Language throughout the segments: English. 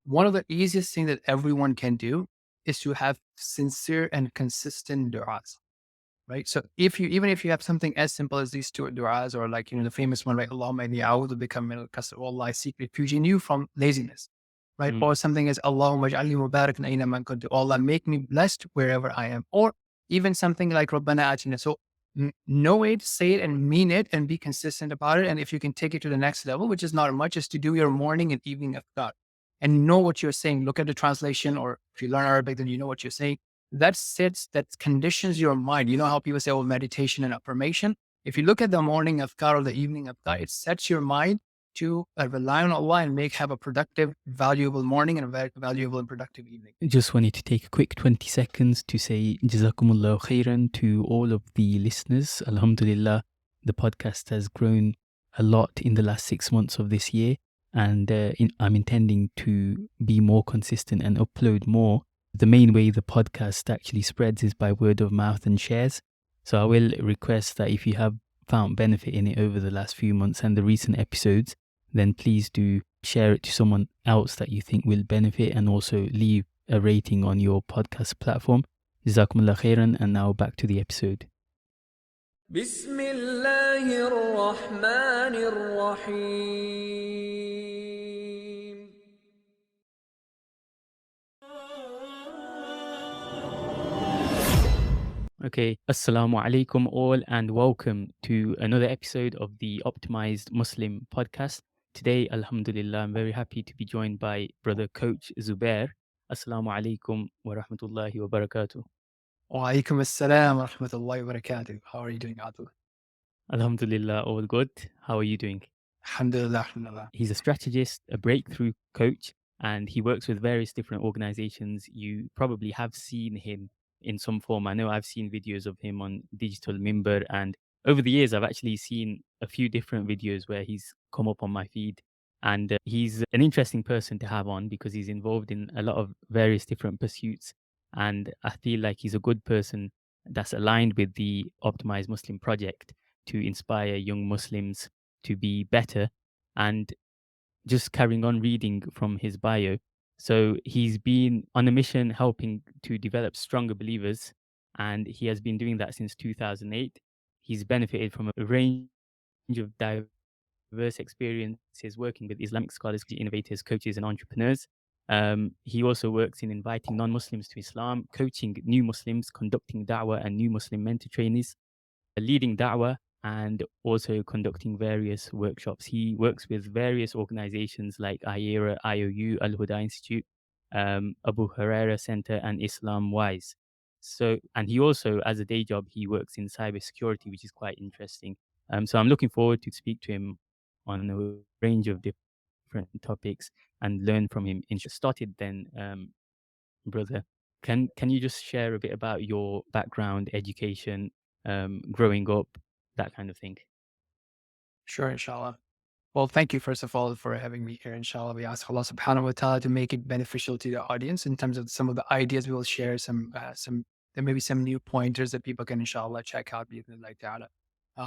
one of the easiest things that everyone can do is to have sincere and consistent du'as, right? So even if you have something as simple as these two du'as, or like, the famous one, right? Allahumma inni a'udhu bika min al-kasal. Oh Allah, I seek refuge in you from laziness, right? Mm, Or something as Allahumma ij'alni mubarakan ayna ma kuntu. Oh Allah, make me blessed wherever I am. Or even something like Rabbana atina. So know it, say it and mean it and be consistent about it. And if you can take it to the next level, which is not much, is to do your morning and evening afkar and know what you're saying. Look at the translation, or if you learn Arabic, then you know what you're saying. That conditions your mind. You know how people say, oh, meditation and affirmation. If you look at the morning afkar or the evening afkar, it sets your mind to rely on Allah and have a productive, valuable morning and a valuable and productive evening. Just wanted to take a quick 20 seconds to say Jazakumullah khairan to all of the listeners. Alhamdulillah, the podcast has grown a lot in the last 6 months of this year, and I'm intending to be more consistent and upload more. The main way the podcast actually spreads is by word of mouth and shares. So I will request that if you have found benefit in it over the last few months and the recent episodes, then please do share it to someone else that you think will benefit, and also leave a rating on your podcast platform. Jazakumullah khairan, and now back to the episode. بسم الله الرحمن الرحيم. Okay, Assalamu alaikum all, and welcome to another episode of the Optimized Muslim podcast. Today, Alhamdulillah, I'm very happy to be joined by brother coach Zubair. Assalamu alaikum wa rahmatullahi wa barakatuh. Wa alaikum assalam wa rahmatullahi wa barakatuh. How are you doing, Adil? Alhamdulillah, all good. How are you doing? Alhamdulillah, alhamdulillah. He's a strategist, a breakthrough coach, and he works with various different organizations. You probably have seen him in some form. I know I've seen videos of him on Digital Mimber, and over the years, I've actually seen a few different videos where he's come up on my feed. And he's an interesting person to have on because he's involved in a lot of various different pursuits. And I feel like he's a good person that's aligned with the Optimized Muslim project to inspire young Muslims to be better. And just carrying on reading from his bio. So he's been on a mission helping to develop stronger believers, and he has been doing that since 2008. He's benefited from a range of diverse experiences working with Islamic scholars, innovators, coaches, and entrepreneurs. He also works in inviting non-Muslims to Islam, coaching new Muslims, conducting Dawah and new Muslim mentor trainees, leading Dawah, and also conducting various workshops. He works with various organizations like IERA, IOU, Alhuda Institute, Abu Huraira Centre, and IslamWise. So, and he also, as a day job, he works in cybersecurity, which is quite interesting. So I'm looking forward to speak to him on a range of different topics and learn from him. Started then, brother. Can you just share a bit about your background, education, growing up, that kind of thing? Sure, inshallah. Well, thank you, first of all, for having me here. Inshallah, we ask Allah subhanahu wa ta'ala to make it beneficial to the audience in terms of some of the ideas we will share, there may be some new pointers that people can, inshallah, check out. Like ta'ala.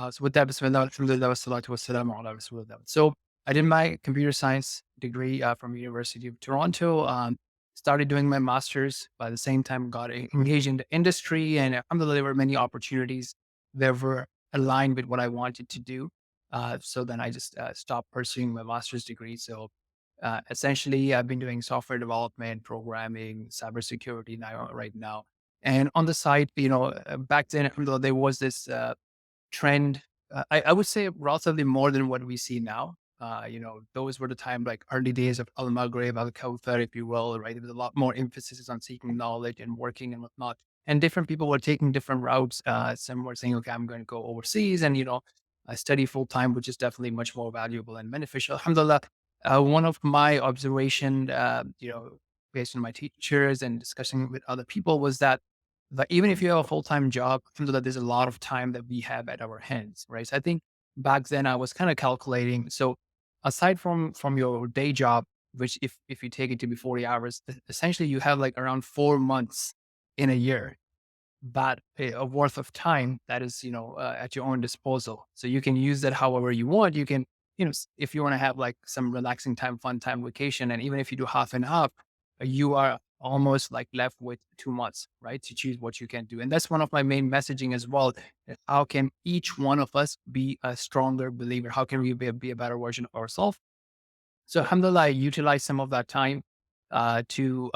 So with that, bismillah, alhamdulillah, wassalatu wassalamu ala rasulillah. So I did my computer science degree from University of Toronto. Started doing my master's. By the same time, got engaged in the industry, and alhamdulillah, there were many opportunities that were aligned with what I wanted to do. So then I just stopped pursuing my master's degree. So essentially, I've been doing software development, programming, cybersecurity right now. And on the side, back then, alhamdulillah, there was this trend. I would say relatively more than what we see now. Those were the time, like early days of Al Maghrib, Al Kawthar, if you will, right? There was a lot more emphasis on seeking knowledge and working and whatnot. And different people were taking different routes. Some were saying, okay, I'm going to go overseas and, I study full time, which is definitely much more valuable and beneficial. Alhamdulillah, one of my observation, based on my teachers and discussing with other people, was that even if you have a full time job, alhamdulillah, there's a lot of time that we have at our hands, right? So I think back then I was kind of calculating. So aside from your day job, which if you take it to be 40 hours, essentially you have like around 4 months in a year but a worth of time that is at your own disposal, so you can use that however you want. You can if you want to have like some relaxing time, fun time, vacation, and even if you do half and half, you are almost like left with 2 months, right? To choose what you can do. And that's one of my main messaging as well. How can each one of us be a stronger believer? How can we be a better version of ourselves? So alhamdulillah, I utilize some of that time to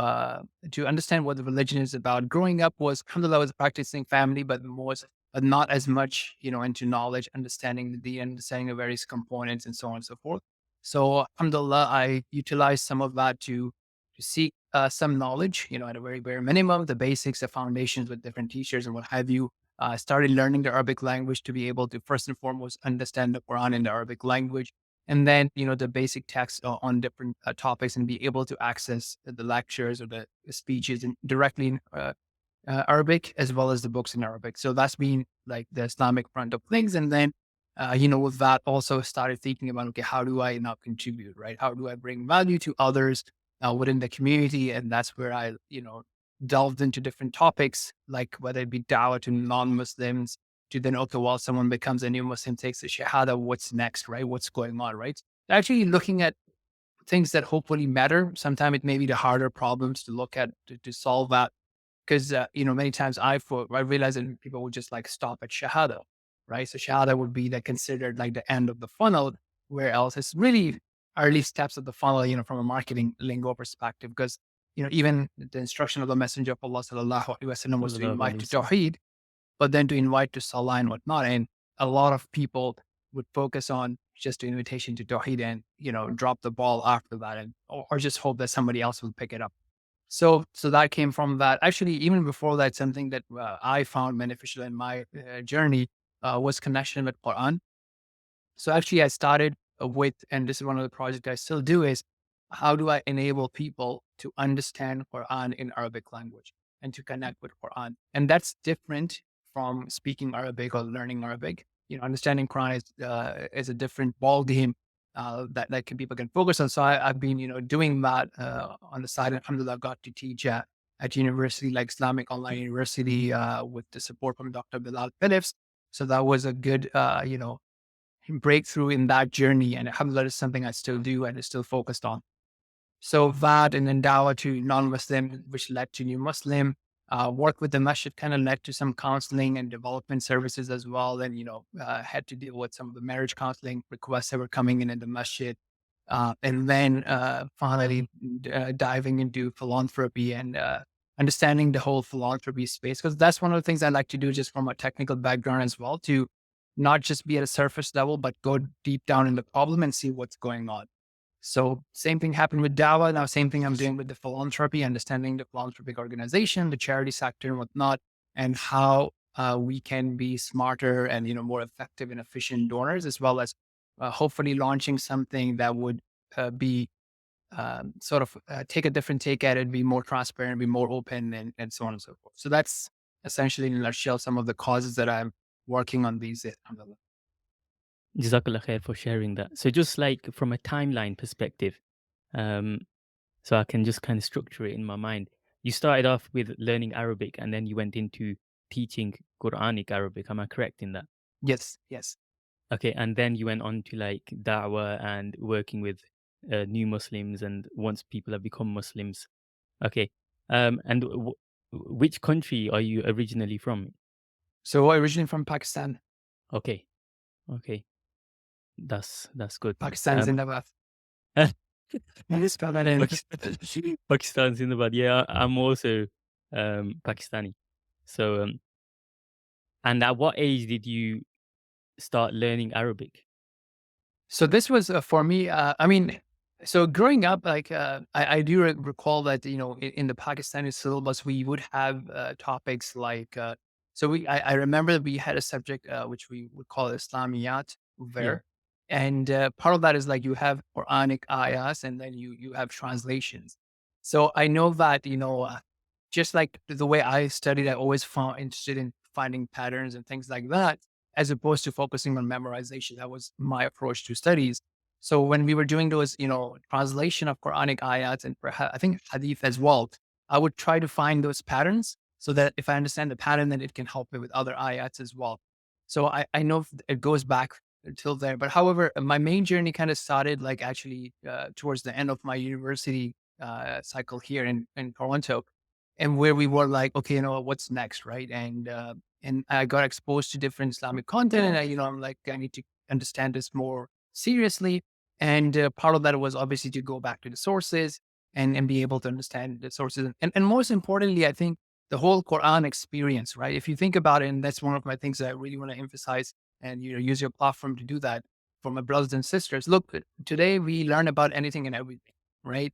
understand what the religion is about. Growing up was alhamdulillah was a practicing family, but not as much, into knowledge, understanding the various components and so on and so forth. So alhamdulillah, I utilize some of that to seek some knowledge, at a very bare minimum, the basics, the foundations with different teachers and what have you. Started learning the Arabic language to be able to first and foremost understand the Quran in the Arabic language, and then the basic text on different topics, and be able to access the lectures or the speeches directly in Arabic, as well as the books in Arabic. So that's been like the Islamic front of things. And then with that also started thinking about, okay, how do I now contribute, right? How do I bring value to others within the community? And that's where I delved into different topics, like whether it be dawah to non-Muslims, to then, okay, while someone becomes a new Muslim, takes the Shahadah, what's next, right? What's going on, right? Actually looking at things that hopefully matter. Sometimes it may be the harder problems to look at to solve that. Because, many times I realize that people would just like stop at Shahada, right? So Shahada would be like considered like the end of the funnel, where else it's really early steps of the funnel, from a marketing lingo perspective. Because, even the instruction of the Messenger of Allah sallallahu alaihi wasallam was to Sallallahu invite alaihi to wasallam. Tawheed, but then to invite to Salah and whatnot. And a lot of people would focus on just the invitation to Tawheed and, drop the ball after that, and or just hope that somebody else will pick it up. So that came from that. Actually, even before that, something that I found beneficial in my journey was connection with Quran. So actually, I started with, and this is one of the projects I still do, is how do I enable people to understand Quran in Arabic language and to connect with Quran? And that's different from speaking Arabic or learning Arabic. Understanding Quran is a different ball game people can focus on. So I've been, doing that on the side. Alhamdulillah, I've got to teach at university like Islamic Online University with the support from Dr. Bilal Phillips. So that was a good, breakthrough in that journey. And alhamdulillah is something I still do and is still focused on. So that, and then dawah to non-Muslim, which led to new Muslim. Work with the masjid kind of led to some counseling and development services as well. And, had to deal with some of the marriage counseling requests that were coming in the masjid. And then finally diving into philanthropy and understanding the whole philanthropy space. Because that's one of the things I like to do just from a technical background as well, to not just be at a surface level, but go deep down in the problem and see what's going on. So same thing happened with Dawah. Now, same thing I'm doing with the philanthropy, understanding the philanthropic organization, the charity sector and whatnot, and how we can be smarter and, more effective and efficient donors, as well as hopefully launching something that would be sort of take a different take at it, be more transparent, be more open, and so on and so forth. So that's essentially in a nutshell some of the causes that I'm working on these days. Alhamdulillah. Jazakallah khair for sharing that. So just like from a timeline perspective, um, so I can just kind of structure it in my mind. You started off with learning Arabic and then you went into teaching Quranic Arabic. Am I correct in that? Yes, yes. Okay, and then you went on to like da'wah and working with new Muslims, and once people have become Muslims. Okay, and which country are you originally from? So originally from Pakistan. Okay, okay, that's good. Pakistan's Um, in the Yes, spell that in. Pakistan's in the bad. Yeah, I'm also Pakistani. So, and at what age did you start learning Arabic? So this was for me. So growing up, like I do recall that in the Pakistani syllabus we would have topics like. I remember that we had a subject which we would call Islamiyat Yeah, there, and part of that is like you have Quranic ayahs and then you have translations. So I know that just like the way I studied, I always found interested in finding patterns and things like that, as opposed to focusing on memorization. That was my approach to studies. So when we were doing those, translation of Quranic ayats and perhaps I think hadith as well, I would try to find those patterns so that if I understand the pattern, then it can help me with other ayats as well. So I know it goes back till there. But however, my main journey kind of started like actually towards the end of my university cycle here in Toronto, and where we were like, okay, what's next, right? And I got exposed to different Islamic content, and I'm like, I need to understand this more seriously. And part of that was obviously to go back to the sources and be able to understand the sources. And most importantly, I think the whole Quran experience, right? If you think about it, and that's one of my things that I really want to emphasize and use your platform to do that for my brothers and sisters. Look, today we learn about anything and everything, right?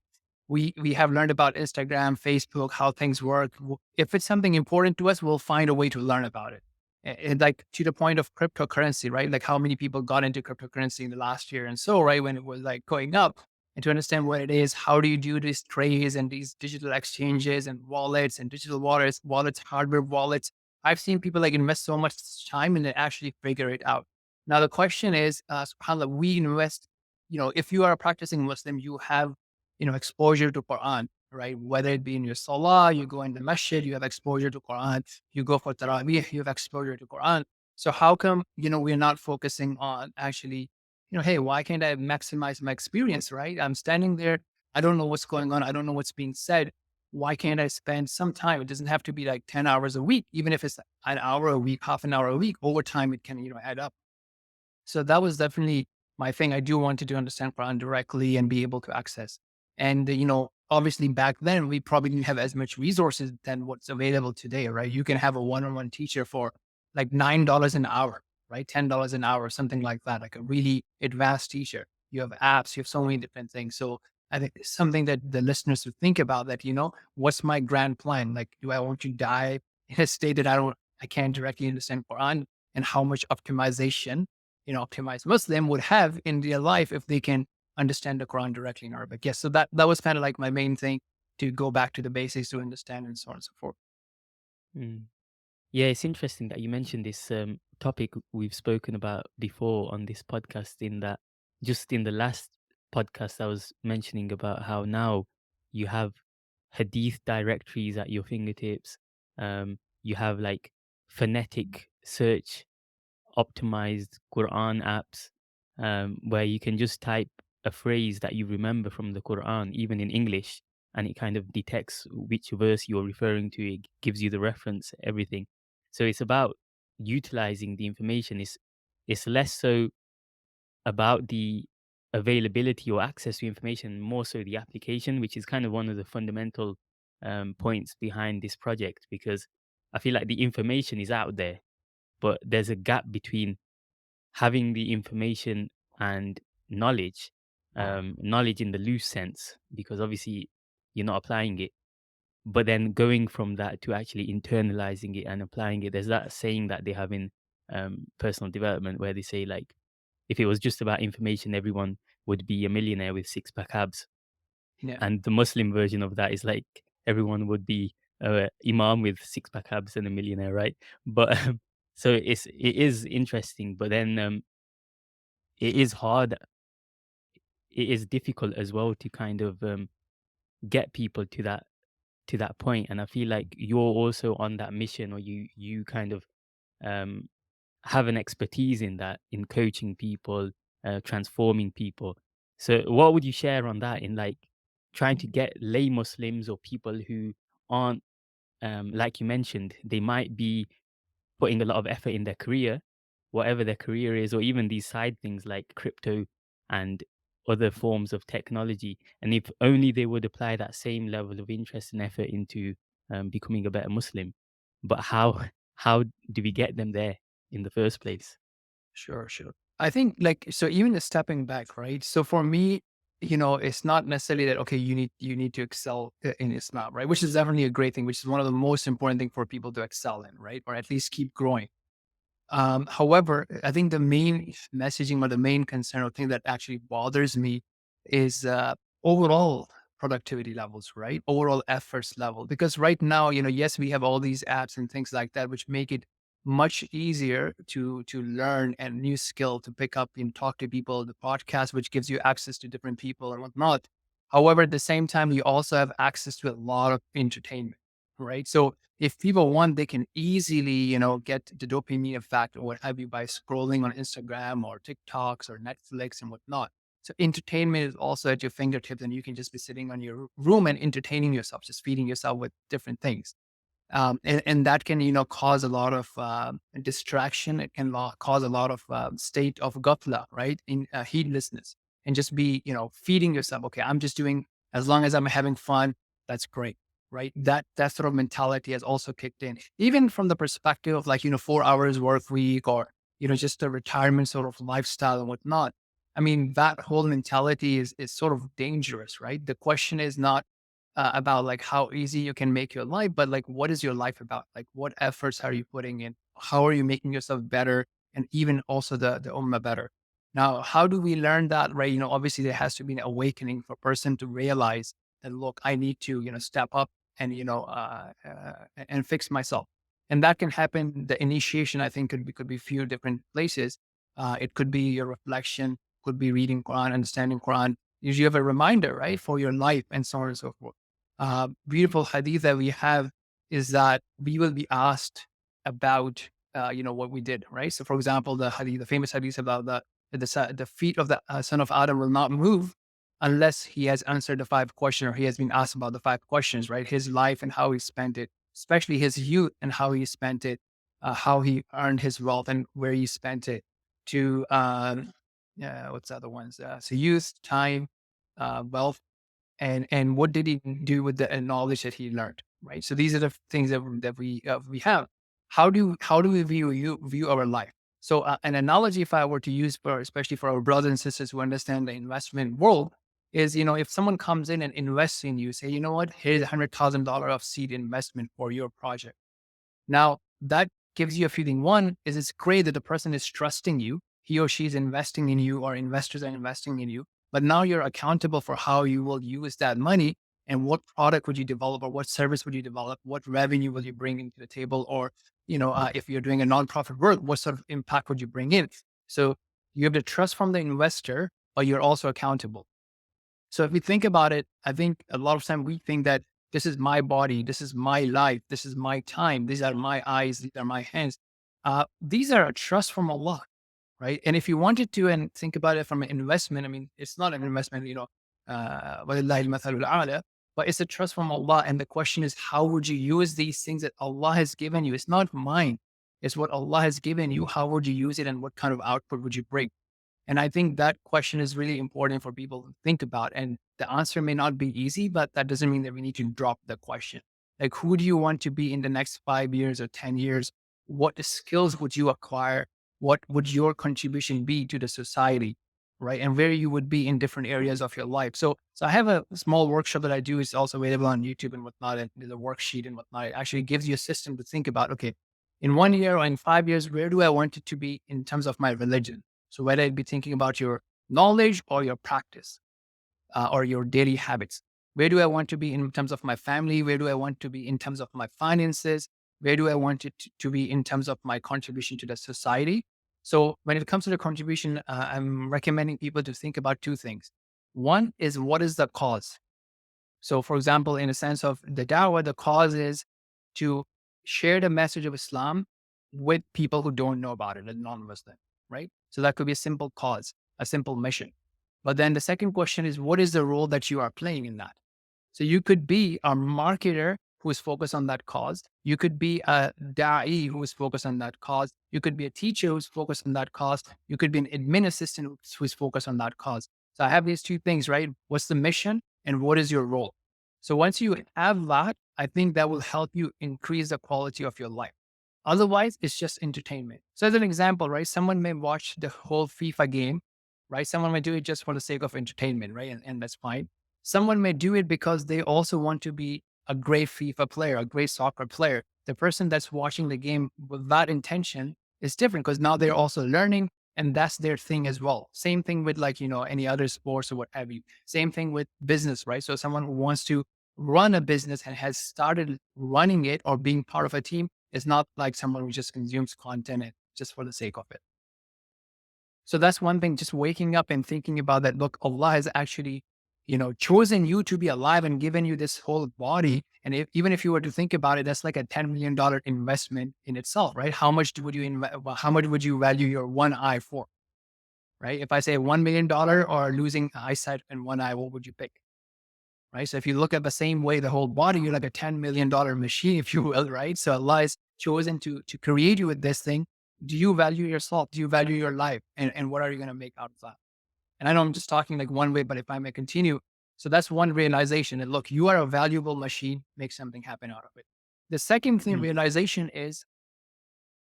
We have learned about Instagram, Facebook, how things work. If it's something important to us, we'll find a way to learn about it. And like to the point of cryptocurrency, right? Like how many people got into cryptocurrency in the last year and so, right? When it was like going up, and to understand what it is, how do you do these trades and these digital exchanges and wallets and digital wallets, hardware wallets. I've seen people like invest so much time and they actually figure it out. Now the question is, subhanAllah, we invest, if you are a practicing Muslim, you have, exposure to Quran, right? Whether it be in your salah, you go in the masjid, you have exposure to Quran. You go for tarawih, you have exposure to Quran. So how come, we're not focusing on actually, hey, why can't I maximize my experience, right? I'm standing there. I don't know what's going on. I don't know what's being said. Why can't I spend some time? It doesn't have to be like 10 hours a week, even if it's an hour a week, half an hour a week. Over time, it can, add up. So that was definitely my thing. I do want to understand Quran directly and be able to access. And, obviously back then we probably didn't have as much resources than what's available today, right? You can have a one-on-one teacher for like $9 an hour, right? $10 an hour, something like that, like a really advanced teacher. You have apps, you have so many different things. So I think it's something that the listeners would think about that, what's my grand plan? Like, do I want to die in a state that I can't directly understand Quran, and how much optimization optimized Muslim would have in their life if they can understand the Quran directly in Arabic. Yes. So that was kind of like my main thing, to go back to the basics to understand and so on and so forth. Mm. Yeah, it's interesting that you mentioned this topic we've spoken about before on this podcast. In that, just in the last podcast, I was mentioning about how now you have hadith directories at your fingertips. You have like phonetic search optimized Quran apps, where you can just type a phrase that you remember from the Quran, even in English, and it kind of detects which verse you're referring to. It gives you the reference, everything. So it's about utilizing the information. It's less so about the availability or access to information, more so the application, which is kind of one of the fundamental points behind this project, because I feel like the information is out there, but there's a gap between having the information and knowledge, knowledge in the loose sense, because obviously you're not applying it, but then going from that to actually internalizing it and applying it. There's that saying that they have in personal development where they say, like, if it was just about information, everyone would be a millionaire with six-pack abs. Yeah. And the Muslim version of that is like everyone would be imam with six-pack abs and a millionaire, right? But so it is interesting, but then it is hard. It is difficult as well to kind of get people to that point. And I feel like you're also on that mission, or you kind of um, have an expertise in that, in coaching people, transforming people. So what would you share on that, in like trying to get lay Muslims or people who aren't like you mentioned, they might be putting a lot of effort in their career, whatever their career is, or even these side things like crypto and other forms of technology. And if only they would apply that same level of interest and effort into becoming a better Muslim. But how do we get them there in the first place? Sure, sure. I think like, so even the stepping back, right? So for me, it's not necessarily that, okay, you need to excel in Islam, right? Which is definitely a great thing, which is one of the most important thing for people to excel in, right? Or at least keep growing. However, I think the main messaging or the main concern or thing that actually bothers me is overall productivity levels, right? Overall efforts level. Because right now, yes, we have all these apps and things like that, which make it much easier to learn a new skill, to pick up and talk to people, the podcast, which gives you access to different people and whatnot. However, at the same time, you also have access to a lot of entertainment, right? So if people want, they can easily, get the dopamine effect or what have you by scrolling on Instagram or TikToks or Netflix and whatnot. So entertainment is also at your fingertips, and you can just be sitting on your room and entertaining yourself, just feeding yourself with different things. And that can, cause a lot of distraction. It can cause a lot of state of ghafla, right? In heedlessness, and just be, feeding yourself. Okay, I'm just doing, as long as I'm having fun, that's great, right? That sort of mentality has also kicked in, even from the perspective of like, 4 hours work week, or, just a retirement sort of lifestyle and whatnot. I mean, that whole mentality is sort of dangerous, right? The question is not about like how easy you can make your life, but like what is your life about? Like what efforts are you putting in? How are you making yourself better, and even also the ummah better? Now, how do we learn that? Right? Obviously there has to be an awakening for a person to realize that look, I need to step up and and fix myself, and that can happen. The initiation, I think, could be few different places. It could be your reflection, could be reading Quran, understanding Quran. Usually, you have a reminder, right, for your life, and so on and so forth. Beautiful hadith that we have is that we will be asked about what we did, right? So for example, the famous hadith about the feet of the son of Adam will not move unless he has answered the 5 questions, or he has been asked about the 5 questions, right? His life and how he spent it, especially his youth and how he spent it, how he earned his wealth and where he spent it. To what's the other ones? So youth, time, wealth, and what did he do with the knowledge that he learned, right? So these are the things that we have. How do we view our life? So an analogy, if I were to use, for especially for our brothers and sisters who understand the investment world, is if someone comes in and invests in you, say, what, here's $100,000 of seed investment for your project. Now, that gives you a feeling. One is, it's great that the person is trusting you. He or she is investing in you, or investors are investing in you. But now you're accountable for how you will use that money, and what product would you develop, or what service would you develop, what revenue will you bring into the table, or if you're doing a nonprofit work, what sort of impact would you bring in? So you have the trust from the investor, but you're also accountable. So if we think about it, I think a lot of time we think that this is my body, this is my life, this is my time, these are my eyes, these are my hands. These are a trust from Allah, right? And if you wanted to and think about it from an investment, I mean, it's not an investment, وَلِلَّهِ الْمَثَلُ الْأَعْلَى, but it's a trust from Allah. And the question is, how would you use these things that Allah has given you? It's not mine. It's what Allah has given you. How would you use it, and what kind of output would you bring? And I think that question is really important for people to think about. And the answer may not be easy, but that doesn't mean that we need to drop the question. Like, who do you want to be in the next 5 years or 10 years? What skills would you acquire? What would your contribution be to the society? Right. And where you would be in different areas of your life. So I have a small workshop that I do. It's also available on YouTube and whatnot. And there's a worksheet and whatnot. It actually gives you a system to think about, okay, in 1 year or in 5 years, where do I want it to be in terms of my religion? So whether it be thinking about your knowledge or your practice, or your daily habits, where do I want to be in terms of my family? Where do I want to be in terms of my finances? Where do I want it to be in terms of my contribution to the society? So when it comes to the contribution, I'm recommending people to think about 2 things. One is, what is the cause? So, for example, in a sense of the Dawah, the cause is to share the message of Islam with people who don't know about it, a non-Muslim, right? So that could be a simple cause, a simple mission. But then the second question is, what is the role that you are playing in that? So you could be a marketer who is focused on that cause. You could be a da'i who is focused on that cause. You could be a teacher who's focused on that cause. You could be an admin assistant who is focused on that cause. So I have these 2 things, right? What's the mission and what is your role? So once you have that, I think that will help you increase the quality of your life. Otherwise, it's just entertainment. So as an example, right? Someone may watch the whole FIFA game, right? Someone may do it just for the sake of entertainment, right? And that's fine. Someone may do it because they also want to be a great FIFA player, a great soccer player. The person that's watching the game with that intention is different, because now they're also learning, and that's their thing as well. Same thing with, like, any other sports or what have you. Same thing with business, right? So someone who wants to run a business and has started running it or being part of a team is not like someone who just consumes content just for the sake of it. So that's one thing, just waking up and thinking about that. Look, Allah has actually, chosen you to be alive and given you this whole body. And even if you were to think about it, that's like a $10 million investment in itself, right? How much would you how much would you value your one eye for, right? If I say $1 million or losing eyesight in one eye, what would you pick? Right. So if you look at the same way, the whole body, you're like a $10 million machine, if you will, right? So Allah is chosen to create you with this thing. Do you value yourself? Do you value your life? And what are you going to make out of that? And I know I'm just talking like one way, but if I may continue. So that's one realization. And look, you are a valuable machine, make something happen out of it. The second thing, Mm. realization is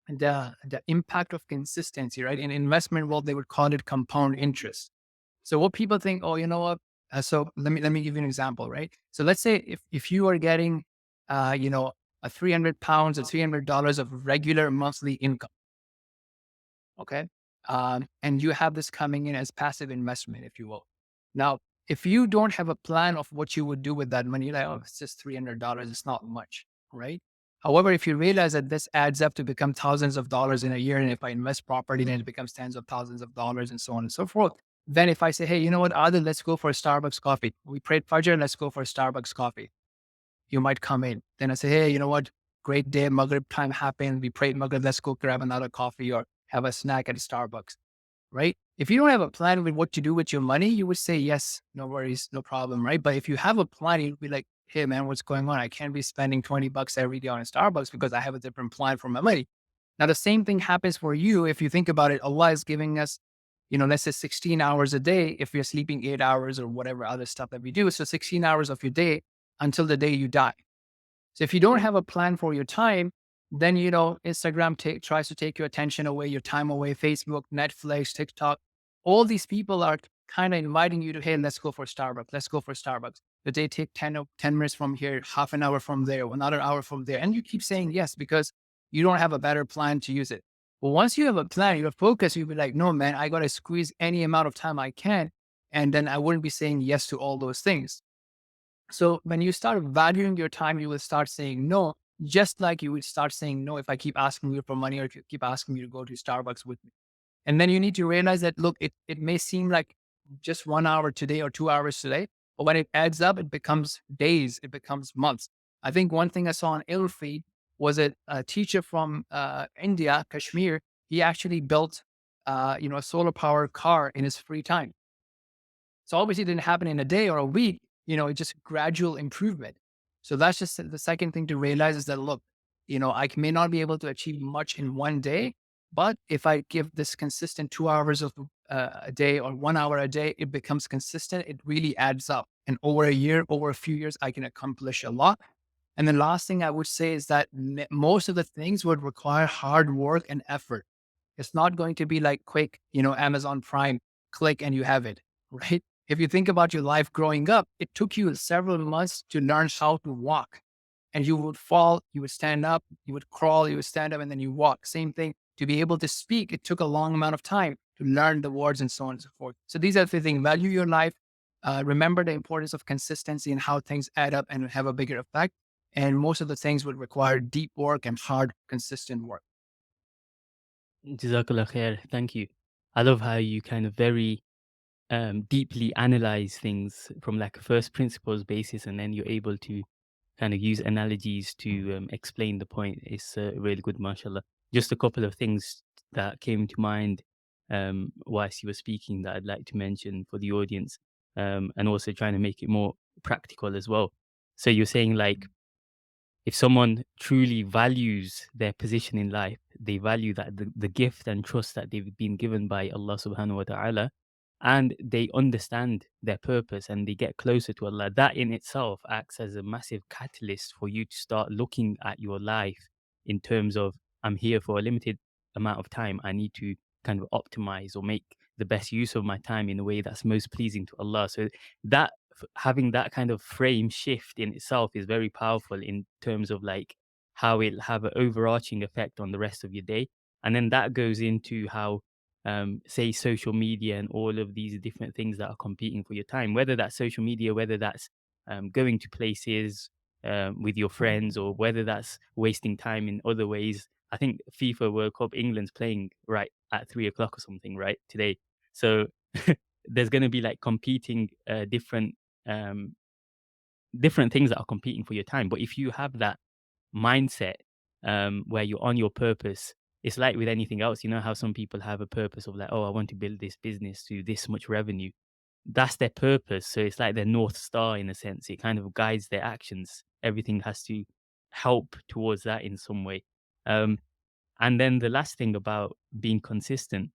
the impact of consistency, right? In investment world, they would call it compound interest. So what people think, oh, you know what? So let me give you an example, right? So let's say if you are getting, a 300 pounds or $300 of regular monthly income, okay, and you have this coming in as passive investment, if you will. Now, if you don't have a plan of what you would do with that money, you're like, oh, it's just $300, it's not much, right? However, if you realize that this adds up to become thousands of dollars in a year, and if I invest properly, then it becomes tens of thousands of dollars and so on and so forth. Then if I say, hey, you know what, Adil, let's go for a Starbucks coffee. We prayed Fajr, let's go for a Starbucks coffee. You might come in. Then I say, hey, you know what, great day, Maghrib time happened. We prayed Maghrib, let's go grab another coffee or have a snack at Starbucks, right? If you don't have a plan with what to do with your money, you would say, yes, no worries, no problem, right? But if you have a plan, you'd be like, hey, man, what's going on? I can't be spending 20 bucks every day on a Starbucks because I have a different plan for my money. Now, the same thing happens for you. If you think about it, Allah is giving us, let's say 16 hours a day if you're sleeping 8 hours or whatever other stuff that we do. So 16 hours of your day until the day you die. So if you don't have a plan for your time, then, Instagram tries to take your attention away, your time away, Facebook, Netflix, TikTok. All these people are kind of inviting you to, hey, let's go for Starbucks. Let's go for Starbucks. The day take 10 minutes from here, half an hour from there, another hour from there. And you keep saying yes because you don't have a better plan to use it. But once you have a plan, you're focused, you'll be like, no, man, I got to squeeze any amount of time I can. And then I wouldn't be saying yes to all those things. So when you start valuing your time, you will start saying no, just like you would start saying no if I keep asking you for money or if you keep asking me to go to Starbucks with me. And then you need to realize that, look, it may seem like just 1 hour today or 2 hours today, but when it adds up, it becomes days, it becomes months. I think one thing I saw on Ilfeed was a teacher from India, Kashmir. He actually built, a solar powered car in his free time. So obviously it didn't happen in a day or a week, it's just gradual improvement. So that's just the second thing to realize is that, look, I may not be able to achieve much in one day, but if I give this consistent 2 hours of a day or 1 hour a day, it becomes consistent. It really adds up. And over a year, over a few years, I can accomplish a lot. And the last thing I would say is that most of the things would require hard work and effort. It's not going to be like quick, Amazon Prime, click and you have it, right? If you think about your life growing up, it took you several months to learn how to walk. And you would fall, you would stand up, you would crawl, you would stand up, and then you walk. Same thing. To be able to speak, it took a long amount of time to learn the words and so on and so forth. So these are the things. Value your life. Remember the importance of consistency and how things add up and have a bigger effect. And most of the things would require deep work and hard, consistent work. Jazakallah khair. Thank you. I love how you kind of very deeply analyze things from like a first principles basis, and then you're able to kind of use analogies to explain the point. It's really good, mashallah. Just a couple of things that came to mind whilst you were speaking that I'd like to mention for the audience, and also trying to make it more practical as well. So you're saying like, if someone truly values their position in life, they value that the gift and trust that they've been given by Allah subhanahu wa ta'ala, and they understand their purpose and they get closer to Allah, that in itself acts as a massive catalyst for you to start looking at your life in terms of, I'm here for a limited amount of time. I need to kind of optimize or make the best use of my time in a way that's most pleasing to Allah. So that having that kind of frame shift in itself is very powerful in terms of like how it'll have an overarching effect on the rest of your day. And then that goes into how say social media and all of these different things that are competing for your time, whether that's social media, whether that's going to places with your friends, or whether that's wasting time in other ways. I think FIFA World Cup, England's playing right at 3 o'clock or something right today. So there's going to be like competing different um, different things that are competing for your time. But if you have that mindset where you're on your purpose, it's like with anything else. You know how some people have a purpose of like, oh, I want to build this business to this much revenue. That's their purpose. So it's like their North Star in a sense. It kind of guides their actions. Everything has to help towards that in some way. Um, and then the last thing about being consistent,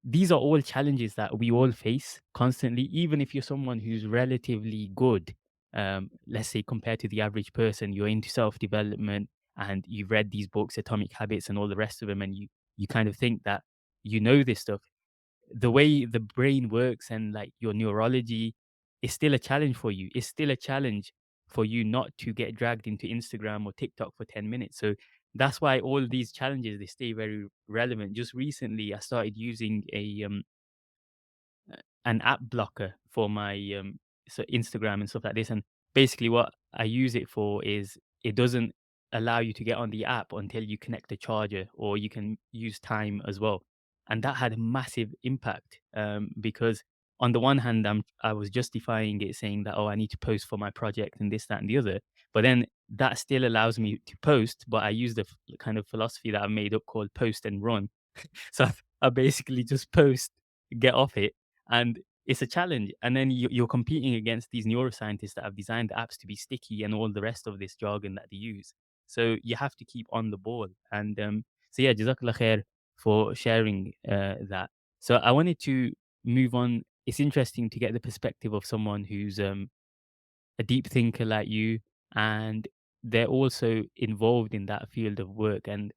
these are all challenges that we all face constantly, even if you're someone who's relatively good. Let's say compared to the average person, you're into self-development and you've read these books, Atomic Habits and all the rest of them, and you kind of think that you know this stuff. The way the brain works and like your neurology is still a challenge for you. It's still a challenge for you not to get dragged into Instagram or TikTok for 10 minutes. So that's why all these challenges, they stay very relevant. Just recently I started using an app blocker for my so Instagram and stuff like this. And basically, what I use it for is it doesn't allow you to get on the app until you connect the charger, or you can use time as well. And that had a massive impact because on the one hand, I was justifying it, saying that, oh, I need to post for my project and this, that, and the other. But then that still allows me to post, but I use the kind of philosophy that I've made up called post and run. So I basically just post, get off it, and it's a challenge. And then you're competing against these neuroscientists that have designed the apps to be sticky and all the rest of this jargon that they use. So you have to keep on the ball. And so yeah, Jazakallah khair for sharing that. So I wanted to move on. It's interesting to get the perspective of someone who's a deep thinker like you, and they're also involved in that field of work. And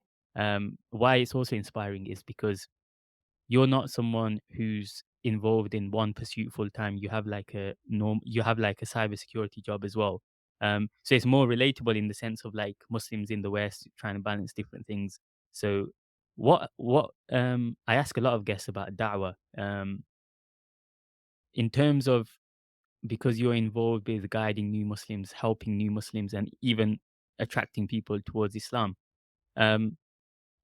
why it's also inspiring is because you're not someone who's involved in one pursuit full time. You have like a you have like a cybersecurity job as well. So it's more relatable in the sense of like Muslims in the West trying to balance different things. So what I ask a lot of guests about da'wah in terms of, because you're involved with guiding new Muslims, helping new Muslims, and even attracting people towards Islam. Um,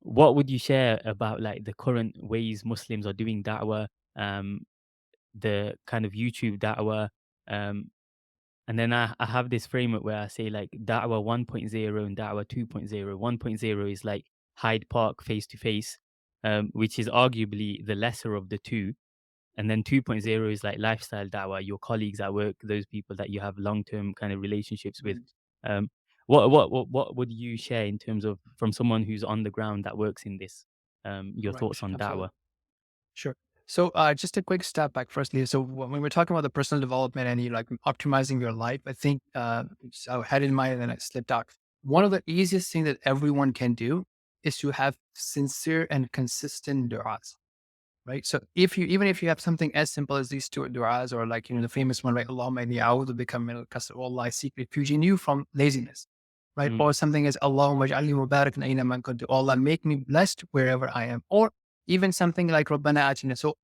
what would you share about like the current ways Muslims are doing da'wah, um, the kind of YouTube da'wah, um, and then I have this framework where I say like da'wah 1.0 and da'wah 2.0. 1.0 is like Hyde Park face to face, which is arguably the lesser of the two. And then 2.0 is like lifestyle da'wah, your colleagues at work, those people that you have long-term kind of relationships with. Um, what would you share in terms of from someone who's on the ground that works in this? Your Right. thoughts on Absolutely. da'wah? Sure. So, just a quick step back. Firstly, so when we're talking about the personal development and you like optimizing your life, I think I had in mind and then I slipped out. One of the easiest things that everyone can do is to have sincere and consistent du'as, right? So if you, even if you have something as simple as these two du'as, or like, the famous one, right? Allahumma inni a'udhu bika min al-kasal. Oh Allah, I seek refuge in you from laziness, right? Mm, Or something as Allahumma ij'alni mubarakan aina ma kuntu. Oh Allah, make me blessed wherever I am. Or even something like Rabbana atina. So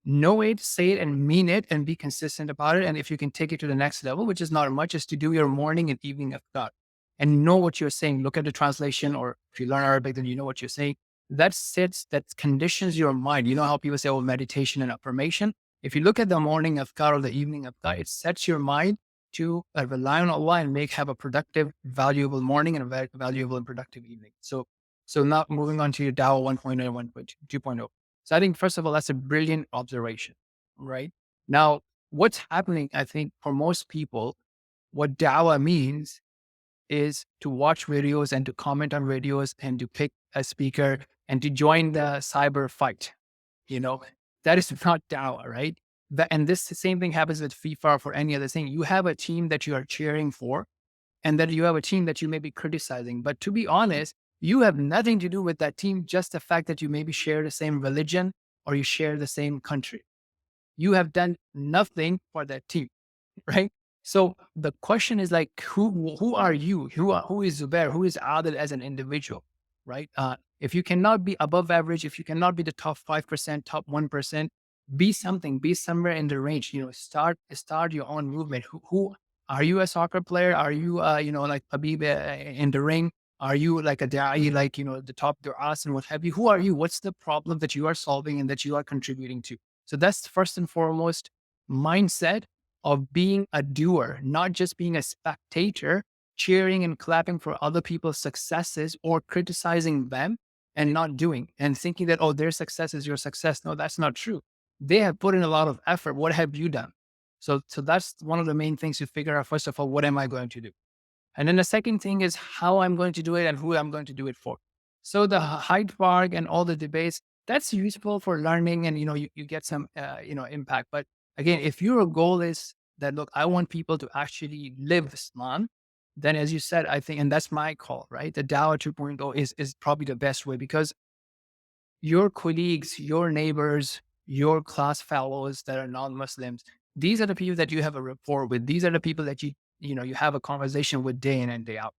know it, say it and mean it and be consistent about it. And if you can take it to the next level, which is not much, is to do your morning and evening afkar and know what you're saying. Look at the translation, or if you learn Arabic, then you know what you're saying. That sets, that conditions your mind. You know how people say, oh, meditation and affirmation. If you look at the morning afkar or the evening afkar, it sets your mind to rely on Allah and have a productive, valuable morning and a valuable and productive evening. So now moving on to your Dawah 1.0 and 2.0. So I think, first of all, that's a brilliant observation, right? Now, what's happening, I think, for most people, what Dawah means is to watch videos and to comment on videos and to pick a speaker and to join the cyber fight. You know, that is not Dawah, right? And this the same thing happens with FIFA or for any other thing. You have a team that you are cheering for, and then you have a team that you may be criticizing. But to be honest, you have nothing to do with that team, just the fact that you maybe share the same religion or you share the same country. You have done nothing for that team, right? So the question is like, who are you? Who is Zubair? Who is Adil as an individual, right? If you cannot be above average, if you cannot be the top 5%, top 1%, be something, be somewhere in the range. Start your own movement. Who are you? A soccer player? Are you, like Habib in the ring? Are you like a da'i, like the top du'as and what have you? Who are you? What's the problem that you are solving and that you are contributing to? So that's first and foremost mindset. of being a doer, not just being a spectator, cheering and clapping for other people's successes or criticizing them and not doing and thinking that, oh, their success is your success. No, that's not true. They have put in a lot of effort. What have you done? So that's one of the main things to figure out. First of all, what am I going to do? And then the second thing is how I'm going to do it and who I'm going to do it for. So the Hyde Park and all the debates, that's useful for learning and, you get some, impact. But again, if your goal is that, look, I want people to actually live Islam, then as you said, I think, and that's my call, right? The Dawah 2.0 is probably the best way because your colleagues, your neighbors, your class fellows that are non-Muslims, these are the people that you have a rapport with. These are the people that you have a conversation with day in and day out.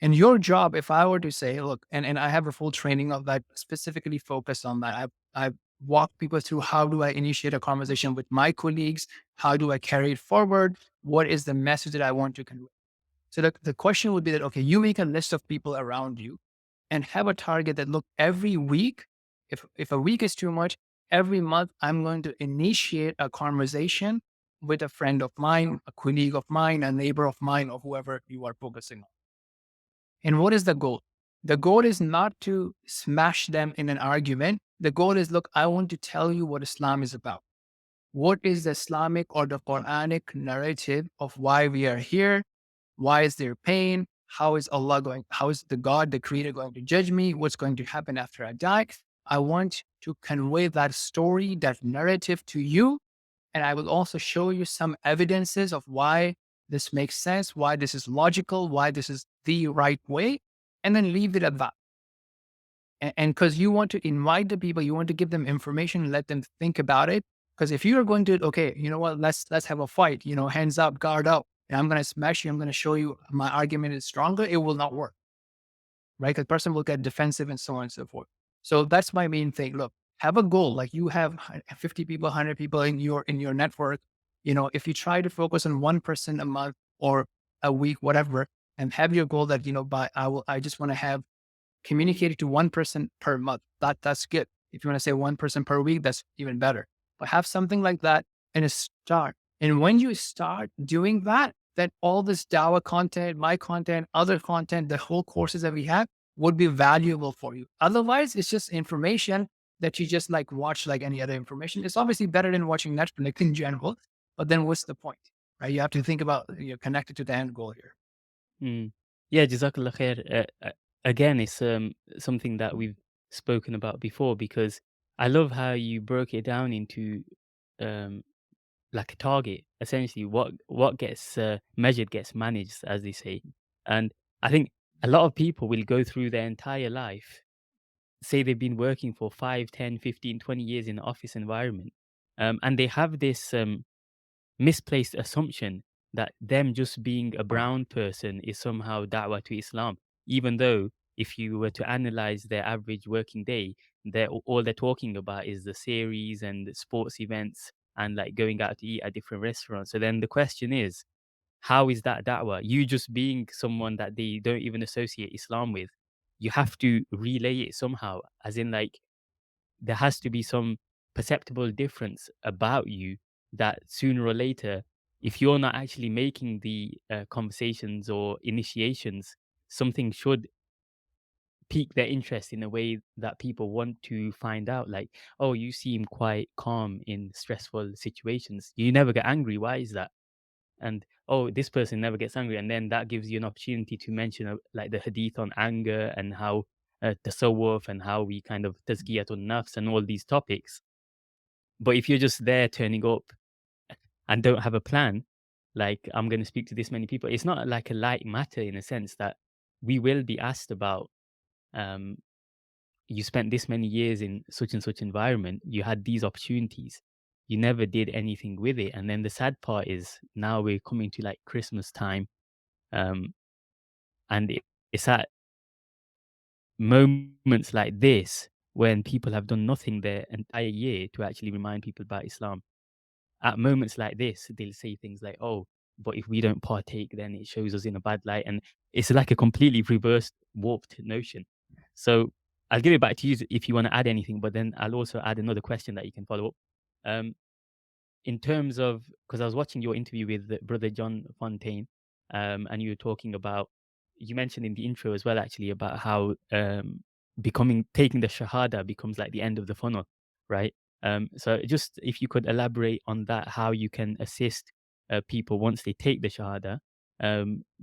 And your job, if I were to say, look, and I have a full training of that specifically focused on that. I've walked people through how do I initiate a conversation with my colleagues? How do I carry it forward? What is the message that I want to convey? So the question would be that, okay, you make a list of people around you and have a target that, look, every week, if a week is too much, every month I'm going to initiate a conversation with a friend of mine, a colleague of mine, a neighbor of mine, or whoever you are focusing on. And what is the goal? The goal is not to smash them in an argument. The goal is, look, I want to tell you what Islam is about. What is the Islamic or the Quranic narrative of why we are here? Why is there pain? How is how is the God, the creator going to judge me? What's going to happen after I die? I want to convey that story, that narrative to you. And I will also show you some evidences of why this makes sense, why this is logical, why this is the right way, and then leave it at that. And because you want to invite the people, you want to give them information, let them think about it. Because if you are going to, okay, you know what, let's have a fight, hands up, guard up, and I'm going to smash you, I'm going to show you my argument is stronger, it will not work, right? Because the person will get defensive and so on and so forth. So that's my main thing. Look, have a goal. Like you have 50 people, 100 people in your network. If you try to focus on one person a month or a week, whatever, and have your goal that, I just want to have communicated to one person per month. That's good. If you want to say one person per week, that's even better. But have something like that and start. And when you start doing that, then all this Dawah content, my content, other content, the whole courses that we have would be valuable for you. Otherwise, it's just information that you just like watch like any other information. It's obviously better than watching Netflix in general, but then what's the point, right? You have to think about, connected to the end goal here. Mm. Yeah, Jazakallah khair. Again, it's something that we've spoken about before because I love how you broke it down into um, like a target. Essentially, what gets measured gets managed, as they say. And I think a lot of people will go through their entire life, say they've been working for 5, 10, 15, 20 years in an office environment, and they have this misplaced assumption that them just being a brown person is somehow da'wah to Islam, even though if you were to analyze their average working day, all they're talking about is the series and the sports events and like going out to eat at different restaurants. So then the question is, how is that da'wah? You just being someone that they don't even associate Islam with, you have to relay it somehow, as in like there has to be some perceptible difference about you that sooner or later, if you're not actually making the conversations or initiations, something should pique their interest in a way that people want to find out. Like, oh, you seem quite calm in stressful situations. You never get angry. Why is that? And oh, this person never gets angry. And then that gives you an opportunity to mention like the hadith on anger and how tasawwuf and how we kind of tazkiyatun nafs and all these topics. But if you're just there turning up and don't have a plan, like I'm going to speak to this many people, it's not like a light matter in a sense that we will be asked about. Um, you spent this many years in such and such environment, you had these opportunities, you never did anything with it. And then the sad part is now we're coming to like Christmas time, um, and it's at moments like this when people have done nothing their entire year to actually remind people about Islam. At moments like this, they'll say things like, "Oh, but if we don't partake, then it shows us in a bad light," and it's like a completely reversed, warped notion. So I'll give it back to you if you want to add anything, but then I'll also add another question that you can follow up. Um, in terms of, because I was watching your interview with Brother John Fontaine, and you were talking about, you mentioned in the intro as well, actually, about how taking the Shahada becomes like the end of the funnel, right? So just if you could elaborate on that, how you can assist people once they take the Shahada.